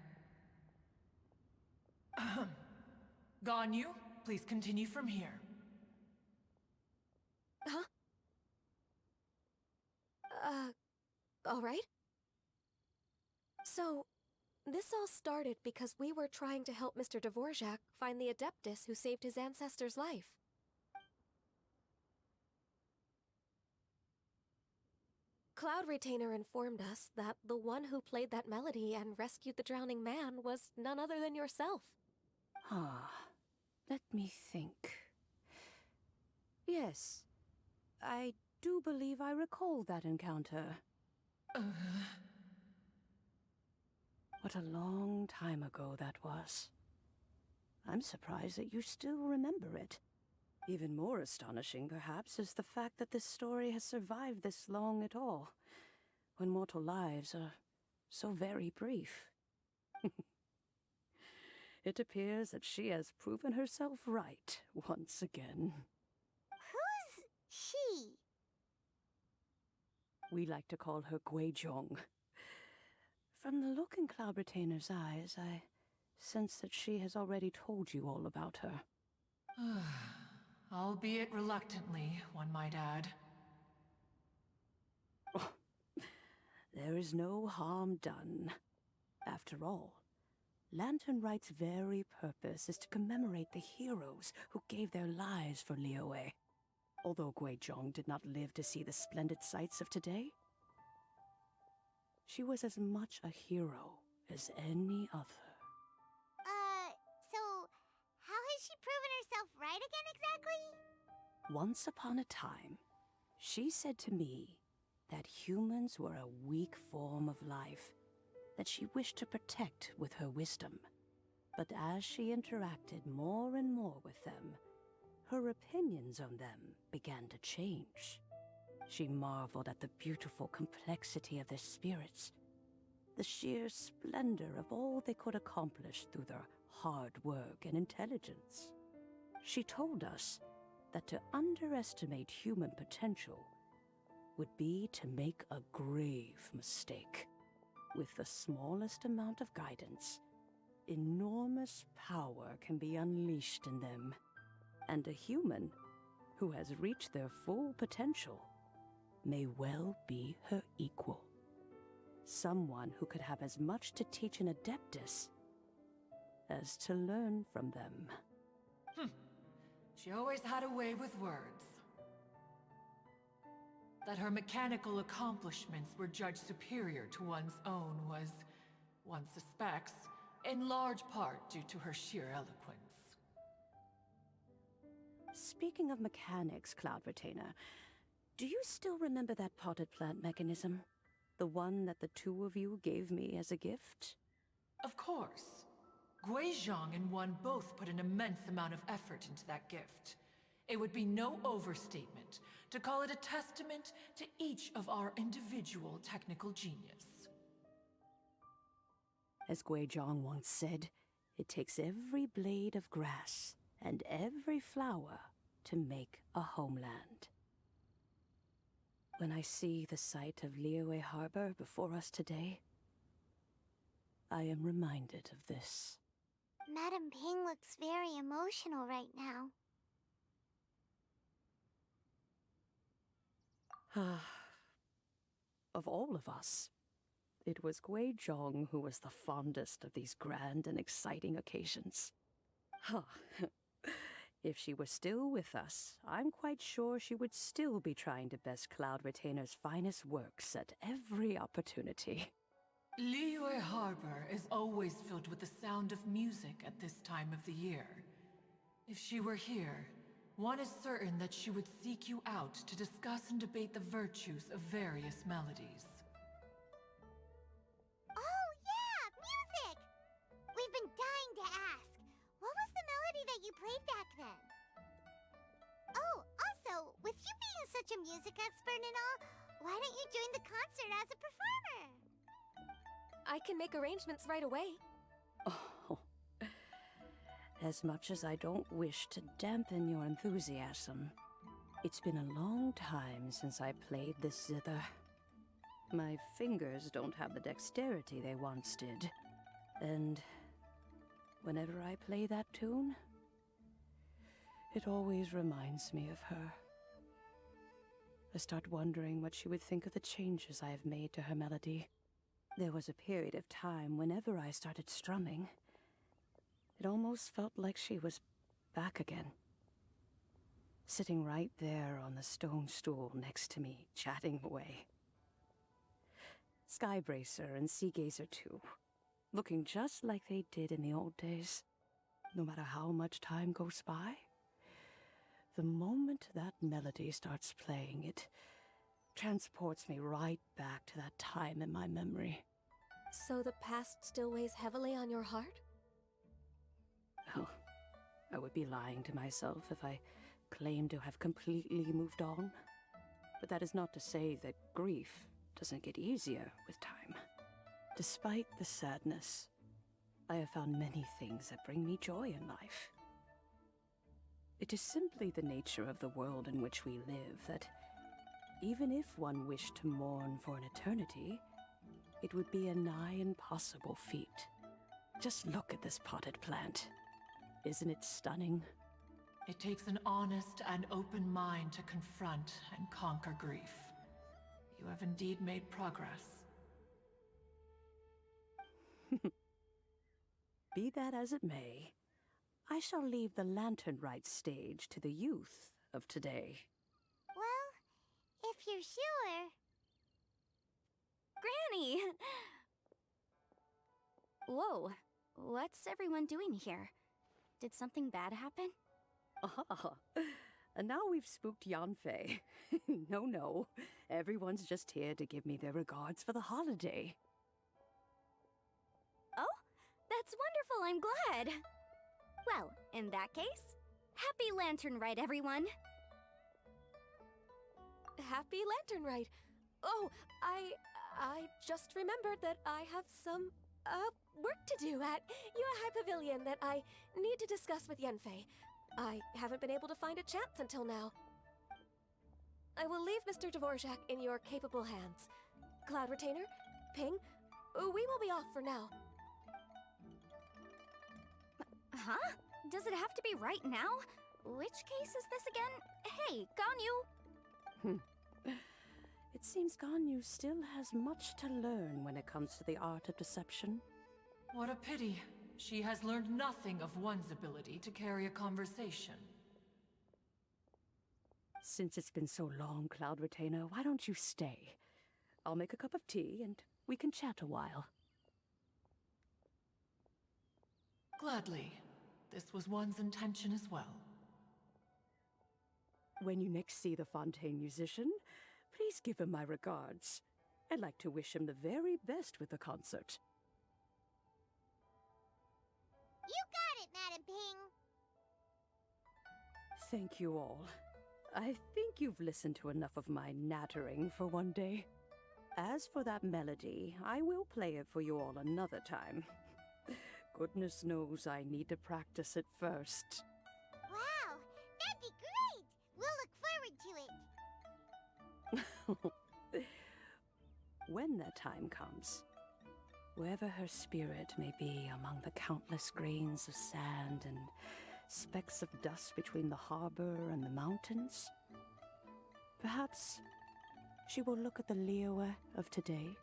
Ahem. Ganyu, please continue from here. Huh? All right. So, this all started because we were trying to help Mr. Dvorak find the Adeptus who saved his ancestor's life. Cloud Retainer informed us that the one who played that melody and rescued the drowning man was none other than yourself. Ah, let me think. Yes, I do believe I recall that encounter. What a long time ago that was. I'm surprised that you still remember it. Even more astonishing, perhaps, is the fact that this story has survived this long at all, when mortal lives are so very brief. It appears that she has proven herself right once again. Who's she? We like to call her Guizhong. From the look in Cloud Retainer's eyes, I sense that she has already told you all about her. Albeit reluctantly, one might add. There is no harm done. After all, Lantern Right's very purpose is to commemorate the heroes who gave their lives for Liyue. Although Guizhong did not live to see the splendid sights of today, she was as much a hero as any other. So, how has she proven herself right again exactly? Once upon a time, she said to me that humans were a weak form of life that she wished to protect with her wisdom. But as she interacted more and more with them, her opinions on them began to change. She marveled at the beautiful complexity of their spirits, the sheer splendor of all they could accomplish through their hard work and intelligence. She told us that to underestimate human potential would be to make a grave mistake. With the smallest amount of guidance, enormous power can be unleashed in them. And a human who has reached their full potential may well be her equal. Someone who could have as much to teach an Adeptus as to learn from them. She always had a way with words. That her mechanical accomplishments were judged superior to one's own was, one suspects, in large part due to her sheer eloquence. Speaking of mechanics, Cloud Retainer, do you still remember that potted plant mechanism? The one that the two of you gave me as a gift? Of course. Guizhong and one both put an immense amount of effort into that gift. It would be no overstatement to call it a testament to each of our individual technical genius. As Guizhong once said, it takes every blade of grass and every flower to make a homeland. When I see the sight of Liyue Harbor before us today, I am reminded of this. Madame Ping looks very emotional right now. Of all of us, it was Guizhong who was the fondest of these grand and exciting occasions. If she were still with us, I'm quite sure she would still be trying to best Cloud Retainer's finest works at every opportunity. Liyue Harbor is always filled with the sound of music at this time of the year. If she were here, one is certain that she would seek you out to discuss and debate the virtues of various melodies. Oh yeah, music! We've been dying to ask. What was the melody that you played back then? Oh, also, with you being such a music expert and all, why don't you join the concert as a performer? I can make arrangements right away. Oh, As much as I don't wish to dampen your enthusiasm, it's been a long time since I played this zither. My fingers don't have the dexterity they once did. And whenever I play that tune, it always reminds me of her. I start wondering what she would think of the changes I have made to her melody. There was a period of time whenever I started strumming, it almost felt like she was back again. Sitting right there on the stone stool next to me, chatting away. Skybracer and Seagazer too, looking just like they did in the old days. No matter how much time goes by, the moment that melody starts playing, it transports me right back to that time in my memory. So the past still weighs heavily on your heart? Well, I would be lying to myself if I claimed to have completely moved on. But that is not to say that grief doesn't get easier with time. Despite the sadness, I have found many things that bring me joy in life. It is simply the nature of the world in which we live that even if one wished to mourn for an eternity, it would be a nigh impossible feat. Just look at this potted plant. Isn't it stunning? It takes an honest and open mind to confront and conquer grief. You have indeed made progress. Be that as it may, I shall leave the lantern rite stage to the youth of today. Well, if you're sure. Granny! Whoa, what's everyone doing here? Did something bad happen? Ah, and now we've spooked Yanfei. No, everyone's just here to give me their regards for the holiday. Oh, that's wonderful, I'm glad! Well, in that case, happy Lantern Rite, everyone! Happy Lantern Rite! Oh, I just remembered that I have some, work to do at Yuehai Pavilion that I need to discuss with Yanfei. I haven't been able to find a chance until now. I will leave Mr. Dvorak in your capable hands. Cloud Retainer, Ping, we will be off for now. Huh? Does it have to be right now? Which case is this again? Hey, Ganyu! It seems Ganyu still has much to learn when it comes to the art of deception. What a pity. She has learned nothing of one's ability to carry a conversation. Since it's been so long, Cloud Retainer, why don't you stay? I'll make a cup of tea and we can chat a while. Gladly. This was one's intention as well. When you next see the Fontaine musician, please give him my regards. I'd like to wish him the very best with the concert. You got it, Madam Ping. Thank you all. I think you've listened to enough of my nattering for one day. As for that melody, I will play it for you all another time. Goodness knows I need to practice it first. Wow, that'd be great! We'll look forward to it. When that time comes, wherever her spirit may be among the countless grains of sand and specks of dust between the harbor and the mountains, perhaps she will look at the Liyue of today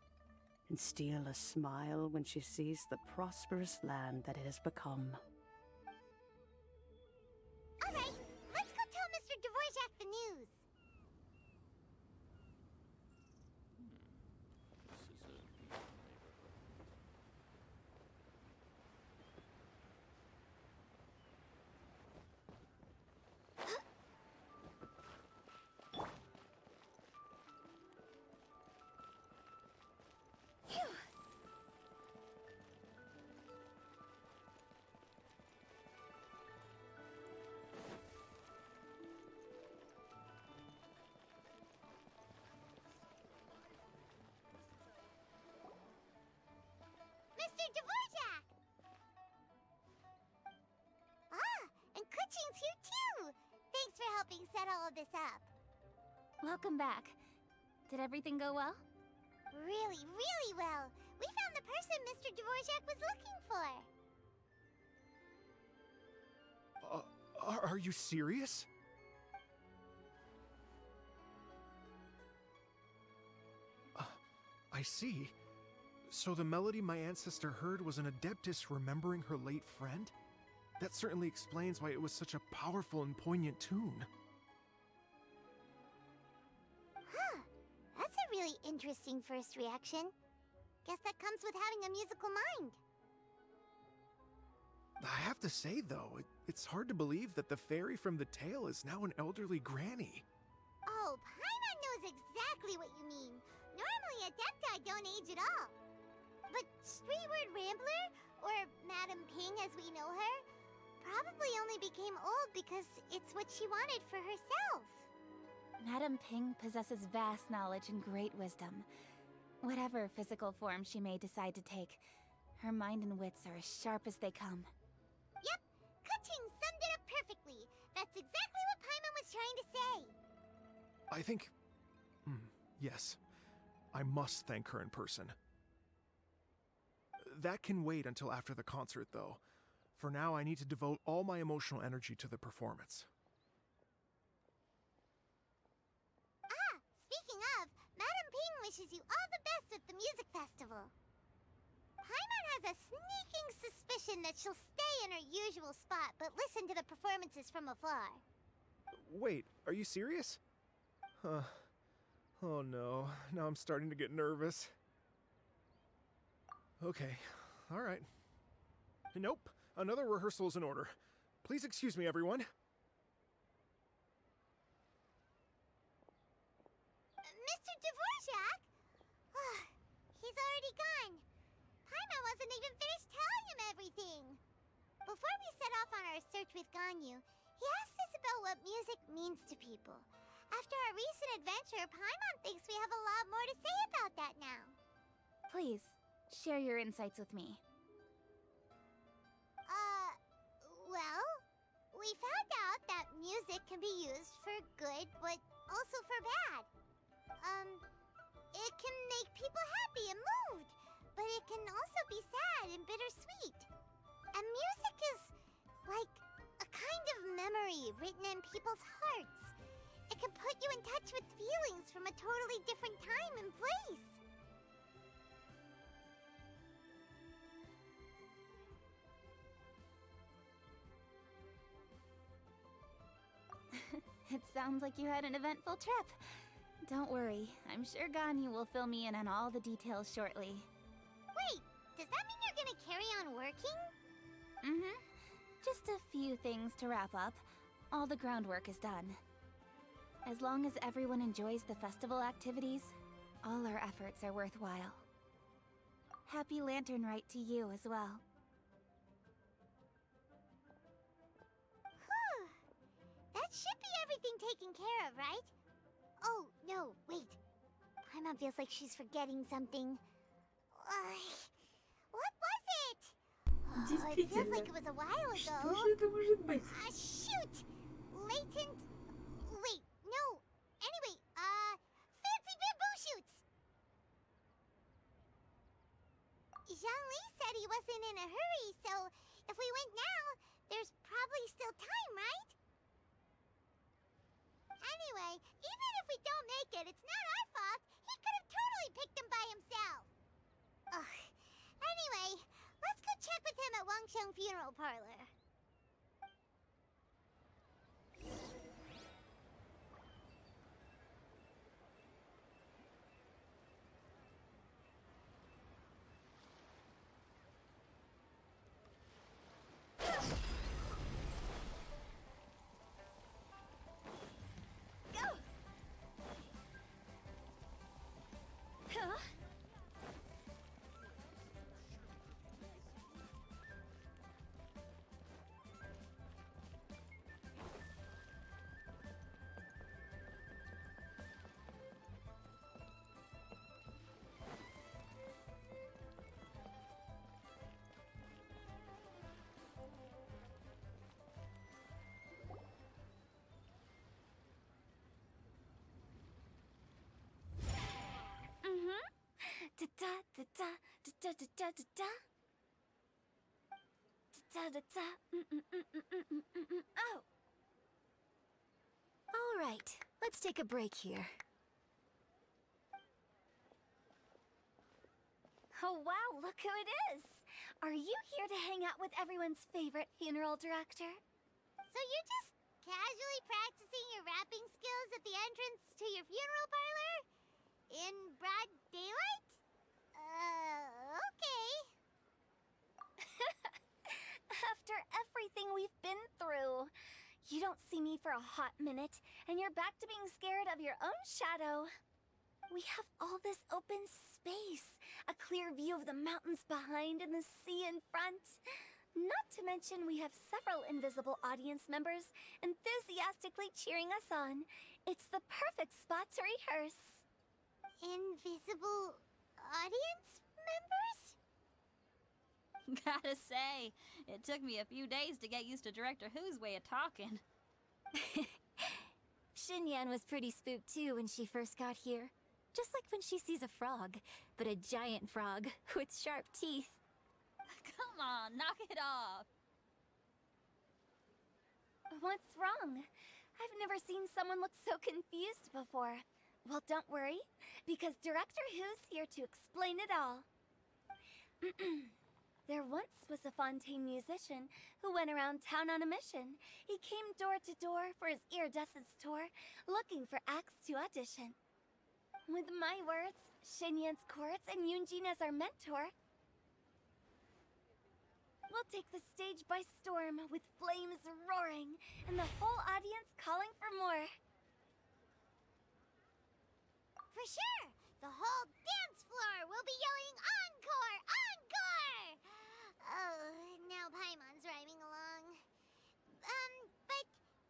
and steal a smile when she sees the prosperous land that it has become. All right, let's go tell Mr. Dvorak the news. Mr. Dvorak! set all of this up. Welcome back. Did everything go well? Really, really well. We found the person Mr. Dvorak was looking for. Are you serious? I see. So the melody my ancestor heard was an adeptus remembering her late friend? That certainly explains why it was such a powerful and poignant tune. Huh. That's a really interesting first reaction. Guess that comes with having a musical mind. I have to say, though, it's hard to believe that the fairy from the tale is now an elderly granny. Oh, Paimon knows exactly what you mean. Normally, Adepti don't age at all. But Streetward Rambler, or Madame Ping as we know her, probably only became old because it's what she wanted for herself. Madame Ping possesses vast knowledge and great wisdom. Whatever physical form she may decide to take, her mind and wits are as sharp as they come. Yep, Kuching summed it up perfectly. That's exactly what Paimon was trying to say. I think... yes. I must thank her in person. That can wait until after the concert, though. For now, I need to devote all my emotional energy to the performance. Ah, speaking of, Madame Ping wishes you all the best with the music festival. Paimon has a sneaking suspicion that she'll stay in her usual spot, but listen to the performances from afar. Wait, are you serious? Oh no, now I'm starting to get nervous. Okay, alright. Nope, another rehearsal is in order. Please excuse me, everyone. Mr. Dvorak? He's already gone. Paimon wasn't even finished telling him everything. Before we set off on our search with Ganyu, he asked us about what music means to people. After our recent adventure, Paimon thinks we have a lot more to say about that now. Please, share your insights with me. Well, we found out that music can be used for good, but also for bad. It can make people happy and moved, but it can also be sad and bittersweet. And music is like a kind of memory written in people's hearts. It can put you in touch with feelings from a totally different time and place. It sounds like you had an eventful trip. Don't worry, I'm sure Ganyu will fill me in on all the details shortly. Wait, does that mean you're gonna carry on working? Mm-hmm. Just a few things to wrap up. All the groundwork is done. As long as everyone enjoys the festival activities, all our efforts are worthwhile. Happy Lantern Rite to you as well. Whew. That should be everything taken care of, right? Oh, no, wait. Paimon feels like she's forgetting something. What was it? Oh, it feels like it was a while ago. Что же это может быть? Shoot! Latent... Wait, no. Anyway, fancy bamboo shoots! Zhangli said he wasn't in a hurry, so if we went now, there's probably still time, right? Anyway, even if we don't make it, it's not our fault. He could have totally picked them by himself. Ugh. Anyway, let's go check with him at Wangsheng Funeral Parlor. Da da da da da. Da da da. Oh. All right, let's take a break here. Oh wow, look who it is! Are you here to hang out with everyone's favorite funeral director? So you're just casually practicing your rapping skills at the entrance to your funeral parlor? In broad daylight? Okay. After everything we've been through, you don't see me for a hot minute, and you're back to being scared of your own shadow. We have all this open space, a clear view of the mountains behind and the sea in front. Not to mention we have several invisible audience members enthusiastically cheering us on. It's the perfect spot to rehearse. Invisible audience members? Gotta say, it took me a few days to get used to Director Who's way of talking. Xinyan was pretty spooked too when she first got here. Just like when she sees a frog, but a giant frog with sharp teeth. Come on, knock it off. What's wrong? I've never seen someone look so confused before. Well, don't worry, because Director Who's here to explain it all. There once was a Fontaine musician who went around town on a mission. He came door to door for his iridescence tour, looking for acts to audition. With my words, Xinyan's chords, and Yunjin as our mentor, we'll take the stage by storm with flames roaring and the whole audience calling for more. For sure! The whole dance floor will be yelling encore! Encore! Oh, now Paimon's rhyming along. But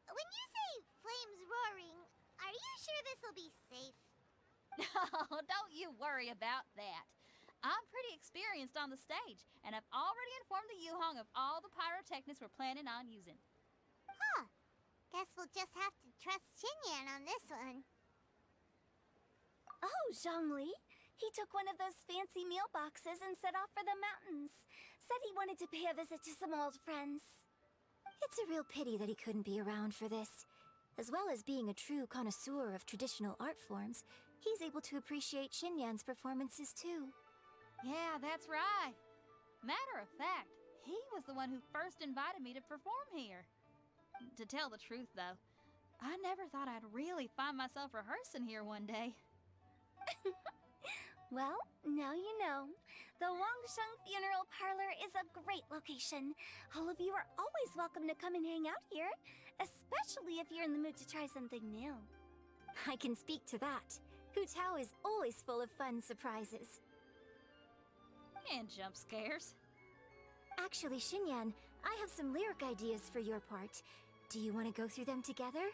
when you say flames roaring, are you sure this'll be safe? No, don't you worry about that. I'm pretty experienced on the stage, and I've already informed the Yuhong of all the pyrotechnics we're planning on using. Huh. Guess we'll just have to trust Xinyan on this one. Oh, Zhongli. He took one of those fancy meal boxes and set off for the mountains. Said he wanted to pay a visit to some old friends. It's a real pity that he couldn't be around for this. As well as being a true connoisseur of traditional art forms, he's able to appreciate Xinyan's performances too. Yeah, that's right. Matter of fact, he was the one who first invited me to perform here. To tell the truth, though, I never thought I'd really find myself rehearsing here one day. Well, now you know. The Wangsheng Funeral Parlor is a great location. All of you are always welcome to come and hang out here, especially if you're in the mood to try something new. I can speak to that. Hu Tao is always full of fun surprises. And jump scares. Actually, Xinyan, I have some lyric ideas for your part. Do you want to go through them together?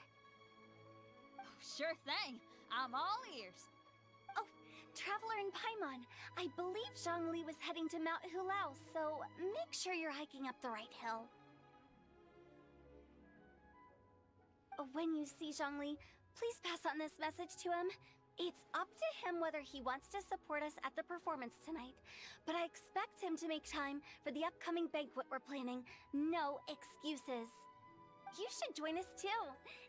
Sure thing. I'm all ears. Traveler in Paimon, I believe Zhongli was heading to Mount Hulao, so make sure you're hiking up the right hill. When you see Zhongli, please pass on this message to him. It's up to him whether he wants to support us at the performance tonight, but I expect him to make time for the upcoming banquet we're planning. No excuses. You should join us too.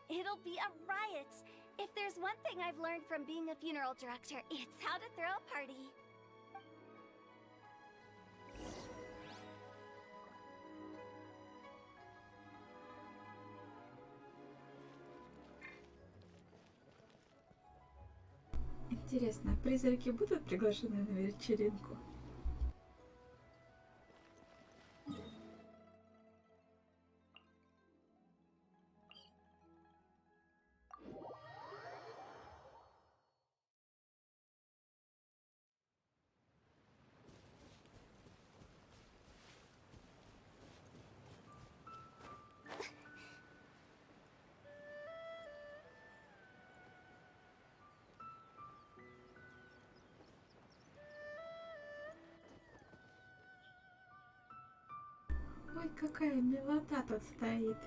It'll be a riot. If there's one thing I've learned from being a funeral director, it's how to throw a party. Интересно, призраки будут приглашены на вечеринку? Ой, какая милота тут стоит.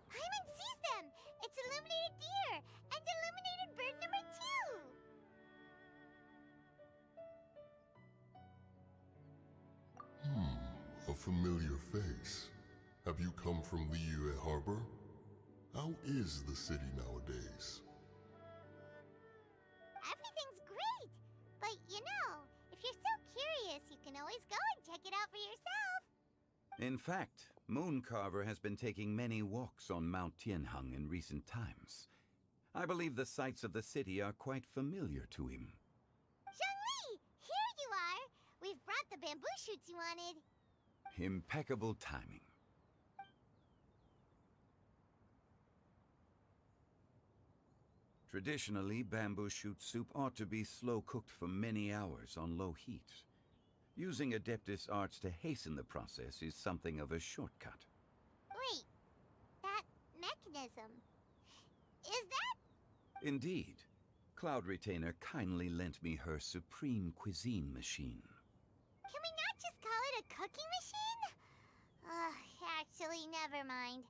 Paimon sees them! It's familiar face. Have you come from Liyue Harbor? How is the city nowadays? Everything's great! But if you're so curious, you can always go and check it out for yourself. In fact, Mooncarver has been taking many walks on Mount Tianheng in recent times. I believe the sights of the city are quite familiar to him. Zhongli! Here you are! We've brought the bamboo shoots you wanted. Impeccable timing. Traditionally, bamboo shoot soup ought to be slow-cooked for many hours on low heat. Using Adeptus arts to hasten the process is something of a shortcut. Wait, that mechanism... is that... Indeed. Cloud Retainer kindly lent me her supreme cuisine machine. Can we not just call it a cooking machine? Actually, never mind.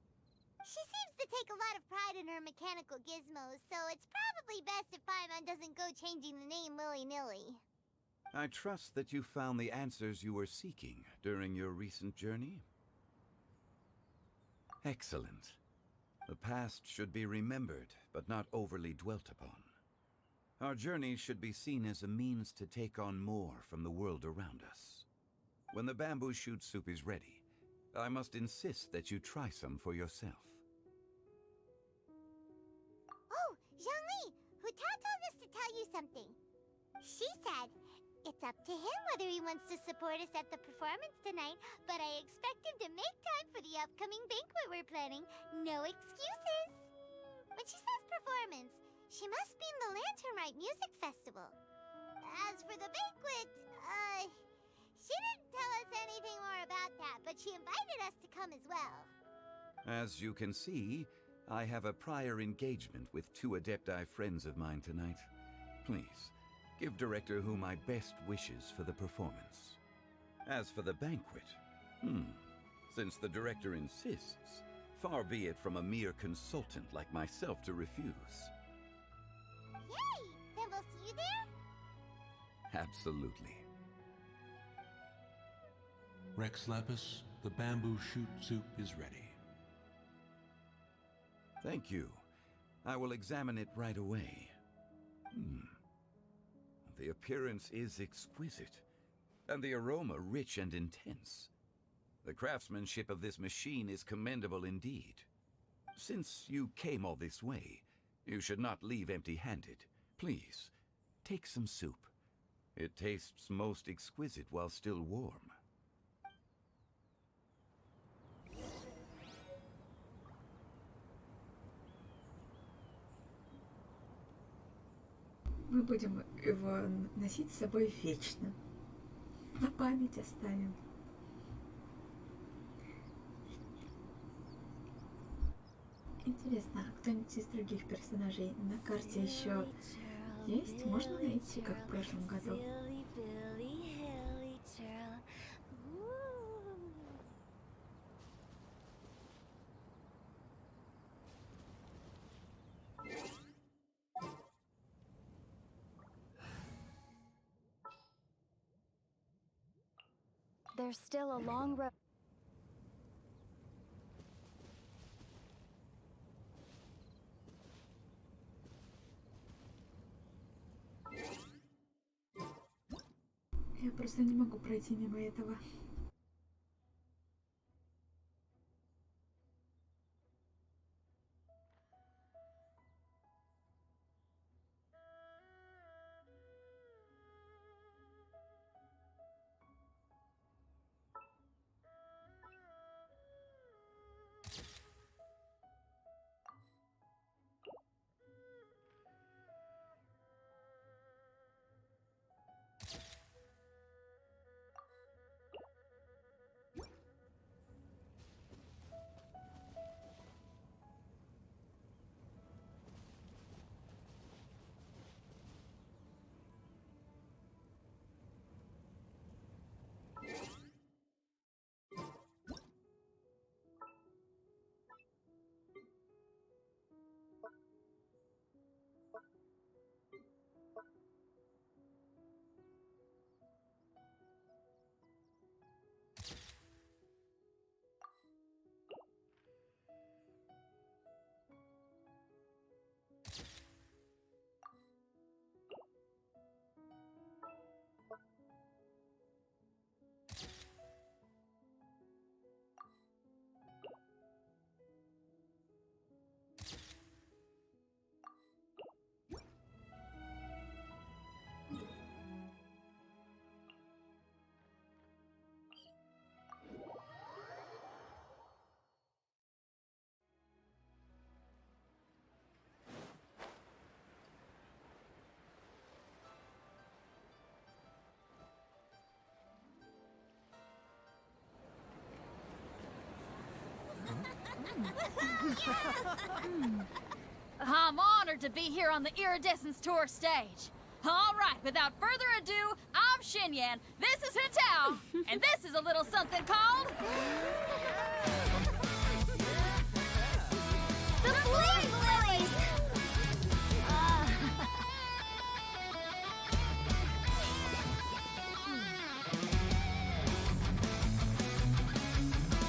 She seems to take a lot of pride in her mechanical gizmos, so it's probably best if Paimon doesn't go changing the name willy-nilly. I trust that you found the answers you were seeking during your recent journey? Excellent. The past should be remembered, but not overly dwelt upon. Our journey should be seen as a means to take on more from the world around us. When the bamboo shoot soup is ready, I must insist that you try some for yourself. Oh, Zhongli! Huta told us to tell you something. She said, it's up to him whether he wants to support us at the performance tonight, but I expect him to make time for the upcoming banquet we're planning. No excuses! When she says performance, she must mean the Lantern Rite Music Festival. As for the banquet, she didn't tell us anything more about that, but she invited us to come as well. As you can see, I have a prior engagement with 2 Adepti friends of mine tonight. Please, give Director Hu my best wishes for the performance. As for the banquet, since the Director insists, far be it from a mere consultant like myself to refuse. Yay! Then we'll see you there? Absolutely. Rex Lapis, the bamboo shoot soup is ready. Thank you. I will examine it right away. The appearance is exquisite, and the aroma rich and intense. The craftsmanship of this machine is commendable indeed. Since you came all this way, you should not leave empty-handed. Please, take some soup. It tastes most exquisite while still warm. Мы будем его носить с собой вечно. На память оставим. Интересно, а кто-нибудь из других персонажей на карте еще есть? Можно найти, как в прошлом году? There's still a long road. Я просто не могу пройти мимо этого. I'm honored to be here on the Iridescence Tour stage. All right, without further ado, I'm Xinyan, this is Hitao, and this is a little something called... The Flame Lilies!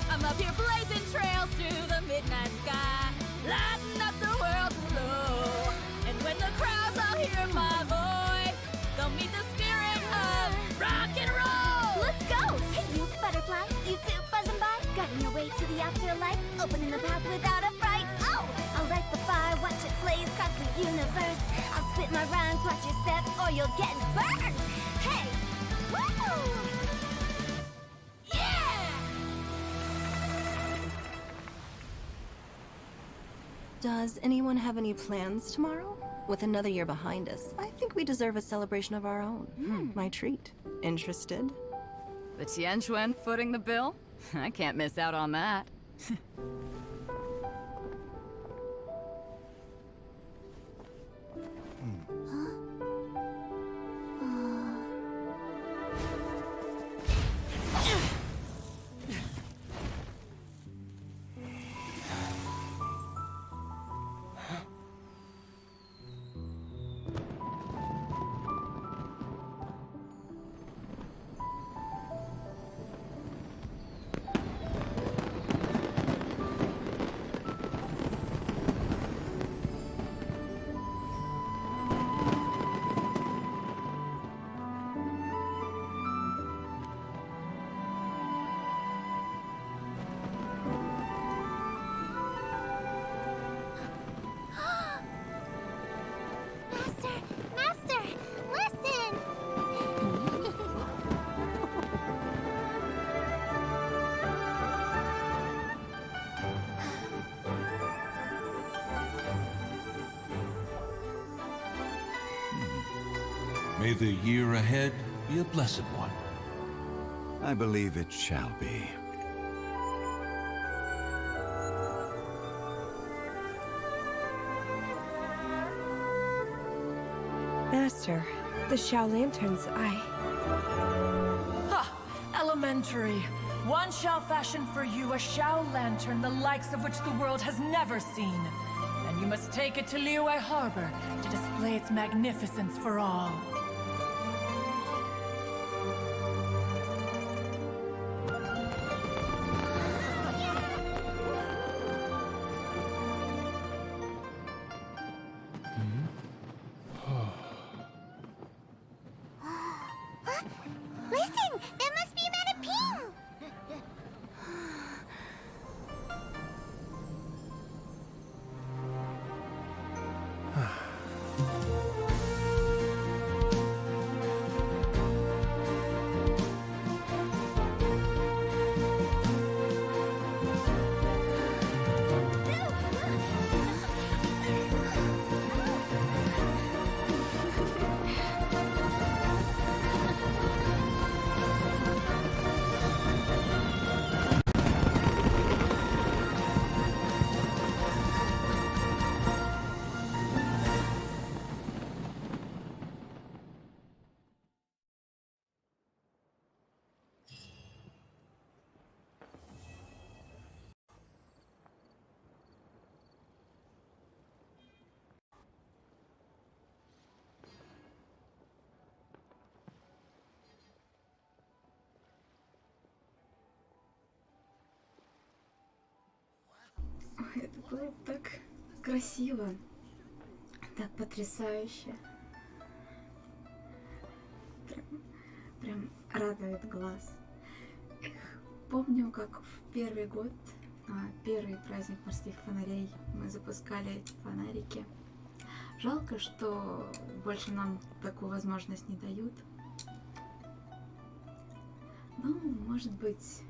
I'm up here blazing trails through the midnight sky, lighting up the world below. And when the crowds all hear my voice, they'll meet the spirit of rock and roll. Let's go! Hey, you butterfly, you too buzzing by, guiding your way to the afterlife, opening the path without a fright. Oh, I'll light the fire, watch it blaze across the universe. I'll spit my rhymes, watch your step, or you'll get burned. Hey, woo! Yeah! Does anyone have any plans tomorrow? With another year behind us, I think we deserve a celebration of our own. My treat. Interested? The Tianquan footing the bill? I can't miss out on that. Master, listen! May the year ahead be a blessed one. I believe it shall be. Master, the Xiao Lanterns, Ha! Elementary. One shall fashion for you a Xiao Lantern the likes of which the world has never seen. And you must take it to Liyue Harbor to display its magnificence for all. Listen! That must be Manaping! Ой, это было так красиво, так потрясающе. Прям радует глаз. Помню, как в первый год, первый праздник морских фонарей, мы запускали эти фонарики. Жалко, что больше нам такую возможность не дают. Ну, может быть,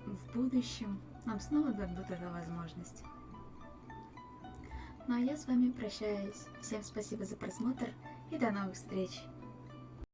в будущем нам снова дадут эту возможность. Ну а я с вами прощаюсь. Всем спасибо за просмотр и до новых встреч!